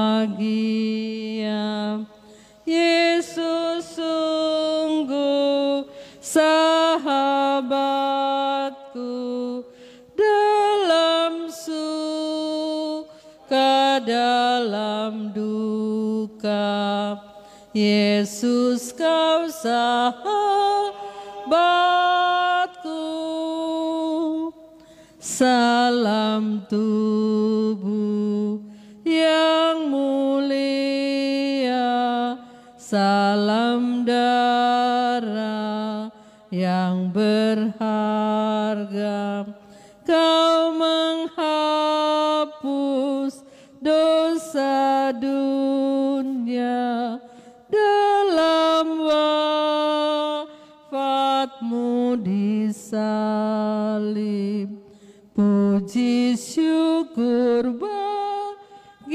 Yesus sungguh sahabatku dalam suka dalam duka. Yesus kau sahabatku. Salam tubuh yang mulia, salam darah yang berharga. Kau menghapus dosa dunia dalam wafatmu di salib. Puji syukur bagimu.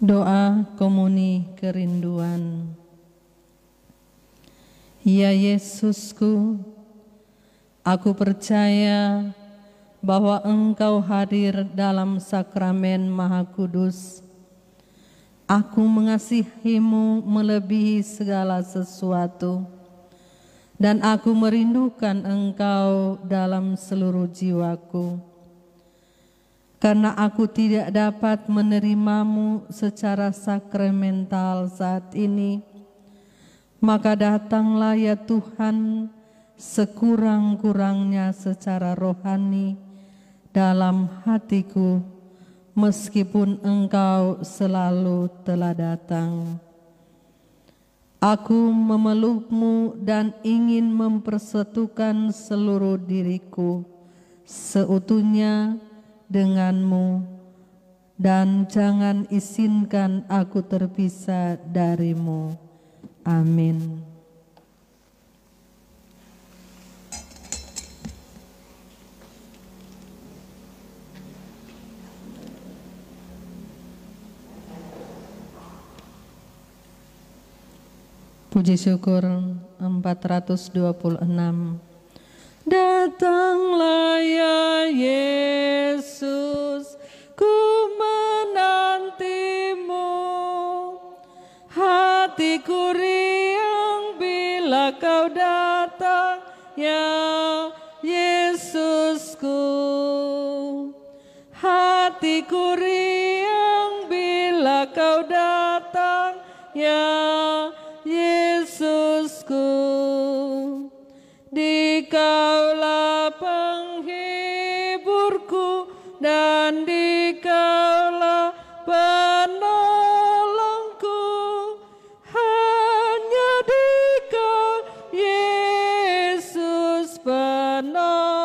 Doa komuni kerinduan. Ya Yesusku, aku percaya bahwa Engkau hadir dalam sakramen Maha Kudus. Aku mengasihimu melebihi segala sesuatu, dan aku merindukan Engkau dalam seluruh jiwaku. Karena aku tidak dapat menerimamu secara sakramental saat ini, maka datanglah ya Tuhan sekurang-kurangnya secara rohani dalam hatiku, meskipun Engkau selalu telah datang. Aku memelukmu dan ingin mempersatukan seluruh diriku seutuhnya denganmu, dan jangan izinkan aku terpisah darimu. Amin. Puji syukur 426. Datanglah ya Yesus, ku menantimu. Hatiku riang bila kau datang ya Yesusku. Hatiku riang bila kau datang ya Yesusku. Dikaulah penghiburku dan dikaulah penolongku. Hanya dikau Yesus penolongku.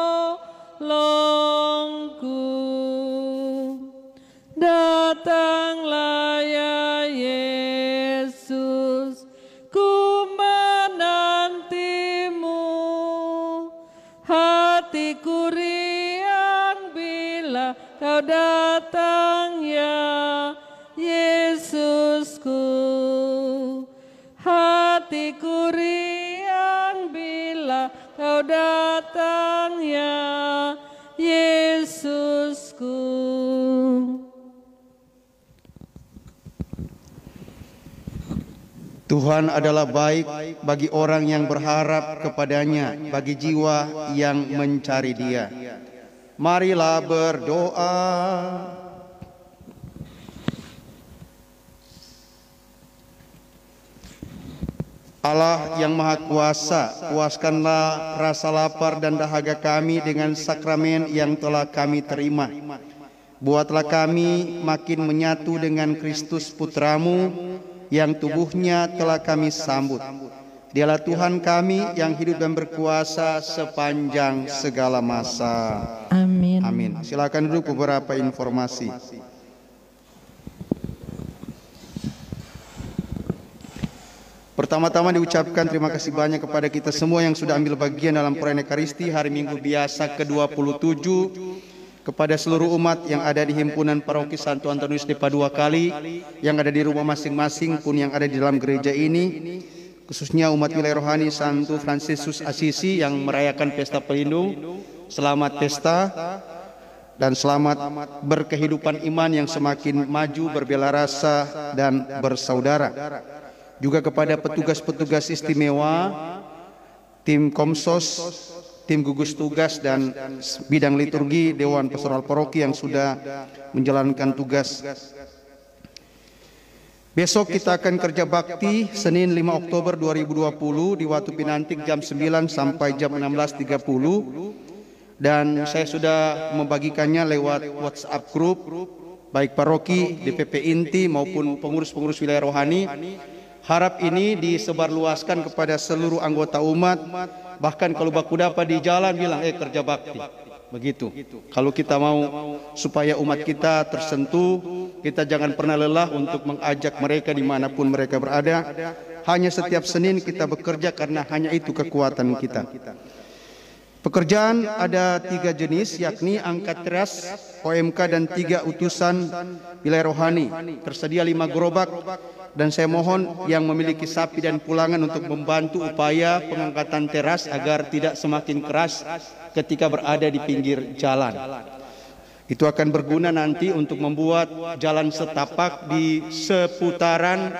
Datanglah ya Yesus, ku menantimu. Hatiku riang bila kau datang ya Yesusku. Hatiku riang bila kau datang ya Yesusku. Tuhan adalah baik bagi orang yang berharap kepadanya, bagi jiwa yang mencari Dia. Marilah berdoa. Allah yang Maha Kuasa, puaskanlah rasa lapar dan dahaga kami dengan sakramen yang telah kami terima. Buatlah kami makin menyatu dengan Kristus Putramu yang tubuhnya telah kami sambut. Dialah Tuhan kami yang hidup dan berkuasa sepanjang segala masa. Amin. Amin. Silakan duduk, beberapa informasi. Pertama-tama diucapkan terima kasih banyak kepada kita semua yang sudah ambil bagian dalam perayaan Ekaristi hari Minggu biasa ke-27, kepada seluruh umat yang ada di himpunan paroki Santo Antonius de Padua Kali, yang ada di rumah masing-masing pun yang ada di dalam gereja ini, khususnya umat wilayah rohani Santo Fransiskus Assisi yang merayakan pesta pelindung. Selamat pesta dan selamat berkehidupan iman yang semakin maju, berbela rasa dan bersaudara. Juga kepada petugas-petugas istimewa, tim Komsos, tim gugus tugas dan bidang liturgi Dewan Pastoral Paroki yang sudah menjalankan tugas. Besok kita akan kerja bakti Senin 5 Oktober 2020 di Watu Pinantik jam 9 sampai jam 16.30, dan saya sudah membagikannya lewat WhatsApp group baik paroki, DPP inti maupun pengurus-pengurus wilayah rohani. Harap ini disebarluaskan kepada seluruh anggota umat. Bahkan kalau baku dapat di jalan bilang kerja bakti. Begitu. Kalau kita mau supaya umat kita tersentuh, kita jangan pernah lelah untuk mengajak mereka dimanapun mereka berada. Hanya setiap Senin kita bekerja karena hanya itu kekuatan kita. Pekerjaan ada 3 jenis, yakni angkat teras, OMK dan 3 utusan wilayah rohani. Tersedia 5 gerobak. Dan saya mohon yang memiliki sapi dan pulangan untuk membantu upaya pengangkatan teras agar tidak semakin keras ketika berada di pinggir jalan. Itu akan berguna nanti untuk membuat jalan setapak di seputaran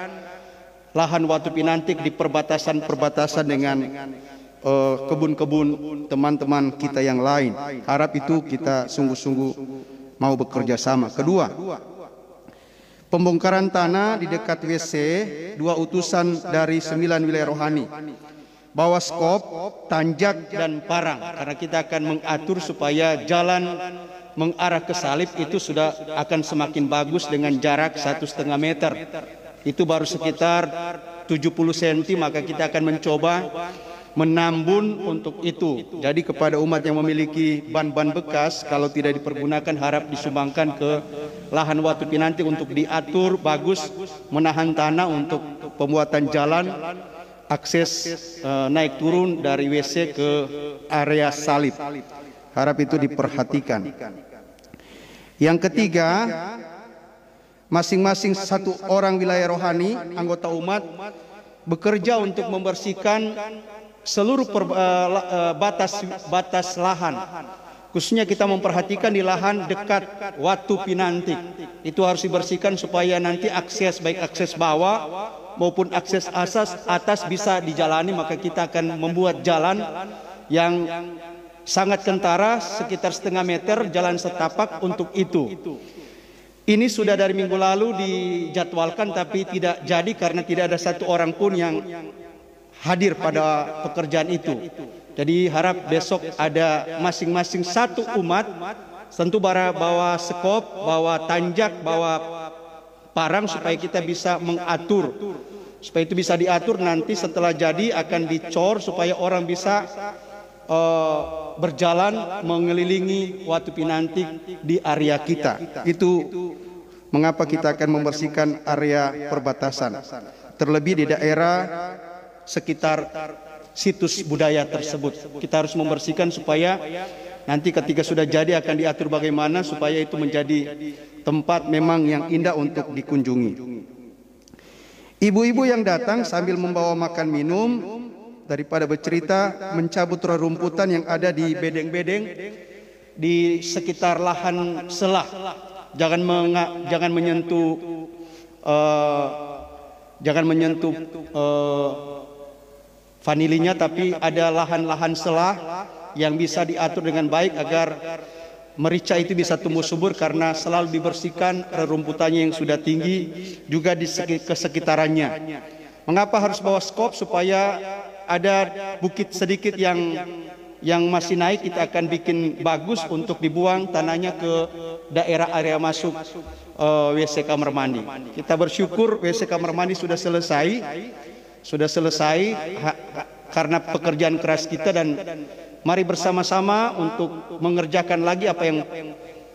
lahan Watu Pinantik di perbatasan-perbatasan dengan kebun-kebun teman-teman kita yang lain. Harap itu kita sungguh-sungguh mau bekerja sama. Kedua, pembongkaran tanah di dekat WC 2 utusan dari 9 wilayah rohani. Bawa skop, tanjak dan parang, karena kita akan mengatur supaya jalan mengarah ke salib itu sudah akan semakin bagus dengan jarak 1,5 meter. Itu baru sekitar 70 cm, maka kita akan mencoba menambun untuk itu. Jadi kepada umat yang memiliki ban-ban bekas, kalau tidak dipergunakan harap disumbangkan ke lahan Watu Pinantik untuk diatur bagus, menahan tanah untuk pembuatan jalan akses naik turun dari WC ke area salib. Harap itu diperhatikan. Yang ketiga, masing-masing 1 orang wilayah rohani anggota umat bekerja untuk membersihkan seluruh batas lahan. Khususnya kita memperhatikan di lahan dekat Watu Pinantik. Itu harus dibersihkan supaya nanti akses baik akses bawah maupun akses atas bisa dijalani. Maka kita akan membuat jalan yang sangat kentara sekitar 0,5 meter, jalan setapak untuk itu. Ini sudah dari minggu lalu dijadwalkan tapi tidak jadi karena tidak ada 1 orang pun yang hadir pada pekerjaan itu. Jadi harap besok ada masing-masing 1 umat, tentu bawa skop, bawa tanjak, bawa parang supaya kita bisa mengatur. Supaya itu bisa diatur, nanti setelah jadi akan dicor supaya orang bisa berjalan mengelilingi Watu Pinantik di area kita. Itu mengapa kita akan membersihkan area perbatasan. Terlebih di daerah sekitar situs budaya tersebut. Kita harus membersihkan supaya nanti ketika sudah jadi akan diatur bagaimana supaya itu menjadi tempat memang yang indah untuk dikunjungi. Ibu-ibu yang datang sambil membawa makan minum, daripada bercerita, mencabut rerumputan yang ada di bedeng-bedeng di sekitar lahan selah. Jangan menyentuh jangan menyentuh vanilinya, tapi ada lahan-lahan selah yang bisa diatur dengan baik agar merica itu bisa tumbuh subur, karena selalu dibersihkan rerumputannya yang sudah tinggi juga di kesekitarannya. Mengapa harus bawa skop? Supaya ada bukit sedikit yang masih naik, kita akan bikin bagus untuk dibuang tanahnya ke daerah area masuk WC kamar mandi. Kita bersyukur WC kamar mandi sudah selesai karena pekerjaan keras kita, dan mari bersama-sama untuk mengerjakan lagi apa yang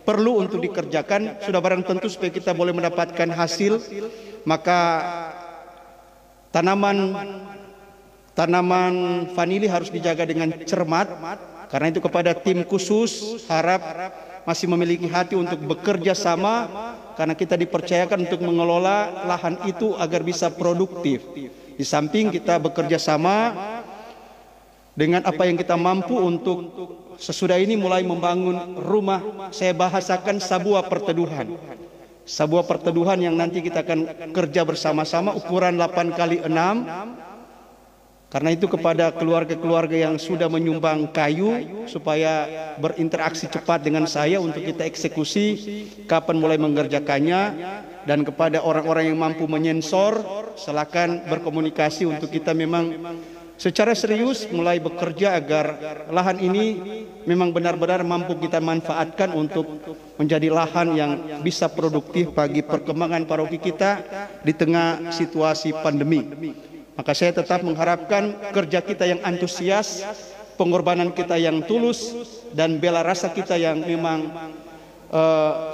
perlu untuk dikerjakan. Sudah barang tentu supaya kita boleh mendapatkan hasil, maka tanaman vanili harus dijaga dengan cermat. Karena itu kepada tim khusus harap masih memiliki hati untuk bekerja sama, karena kita dipercayakan untuk mengelola lahan itu agar bisa produktif. Di samping kita bekerja sama dengan apa yang kita mampu untuk sesudah ini mulai membangun rumah. Saya bahasakan sebuah perteduhan. Sebuah perteduhan yang nanti kita akan kerja bersama-sama, ukuran 8x6. Karena itu kepada keluarga-keluarga yang sudah menyumbang kayu supaya berinteraksi cepat dengan saya untuk kita eksekusi kapan mulai mengerjakannya, dan kepada orang-orang yang mampu menyensor silakan berkomunikasi untuk kita memang secara serius mulai bekerja agar lahan ini memang benar-benar mampu kita manfaatkan untuk menjadi lahan yang bisa produktif bagi perkembangan paroki kita di tengah situasi pandemi. Maka saya tetap mengharapkan kerja kita yang antusias, pengorbanan kita yang tulus, dan bela rasa kita yang memang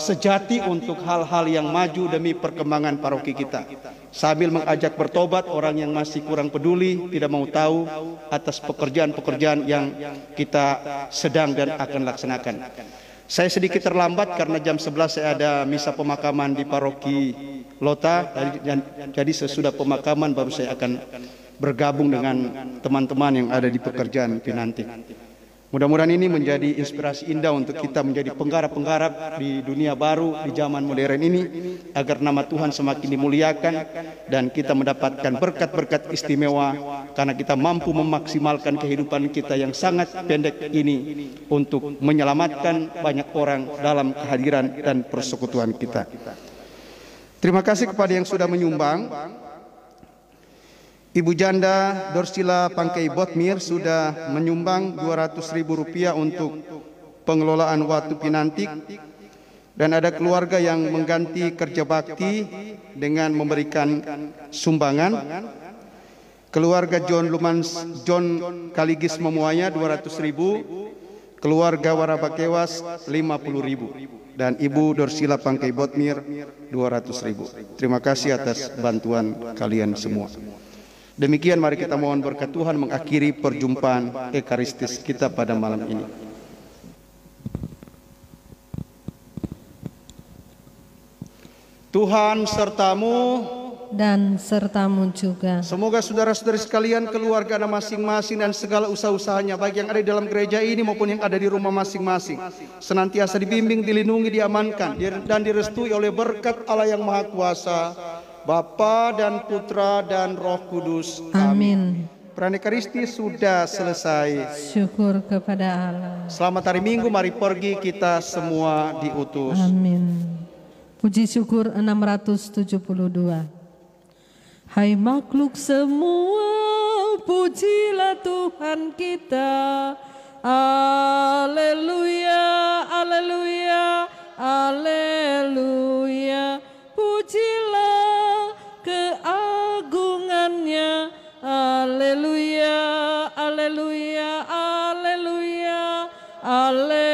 sejati untuk hal-hal yang maju demi perkembangan paroki kita, sambil mengajak bertobat orang yang masih kurang peduli, tidak mau tahu atas pekerjaan-pekerjaan yang kita sedang dan akan laksanakan. Saya sedikit terlambat karena jam 11 saya ada misa pemakaman di paroki Lota, jadi sesudah pemakaman baru saya akan bergabung dengan teman-teman yang ada di pekerjaan Pinantik. Mudah-mudahan ini menjadi inspirasi indah untuk kita menjadi penggarap-penggarap di dunia baru, di zaman modern ini, agar nama Tuhan semakin dimuliakan dan kita mendapatkan berkat-berkat istimewa karena kita mampu memaksimalkan kehidupan kita yang sangat pendek ini untuk menyelamatkan banyak orang dalam kehadiran dan persekutuan kita. Terima kasih kepada yang sudah menyumbang. Ibu Janda Dorsila Pangkei Botmir sudah menyumbang Rp200.000 untuk pengelolaan Watu Pinantik, dan ada keluarga yang mengganti kerja bakti dengan memberikan sumbangan. Keluarga John Kaligis Memuaya 200.000, keluarga Warabakewas 50.000, dan Ibu Dorsila Pangkei Botmir 200.000. Terima kasih atas bantuan kalian semua. Demikian mari kita mohon berkat Tuhan mengakhiri perjumpaan ekaristis kita pada malam ini. Tuhan sertamu dan sertamu juga. Semoga saudara-saudari sekalian, keluarga Anda masing-masing dan segala usaha-usahanya, baik yang ada di dalam gereja ini maupun yang ada di rumah masing-masing, senantiasa dibimbing, dilindungi, diamankan, dan direstui oleh berkat Allah yang Maha Kuasa, Bapa dan Putra dan Roh Kudus. Amin. Pranekaristi sudah selesai. Syukur kepada Allah. Selamat hari Minggu, mari pergi kita semua diutus. Amin. Puji syukur 672. Hai makhluk semua, pujilah Tuhan kita. Haleluya, haleluya, haleluya. Pujilah keagungannya. Haleluya, haleluya, haleluya, haleluya.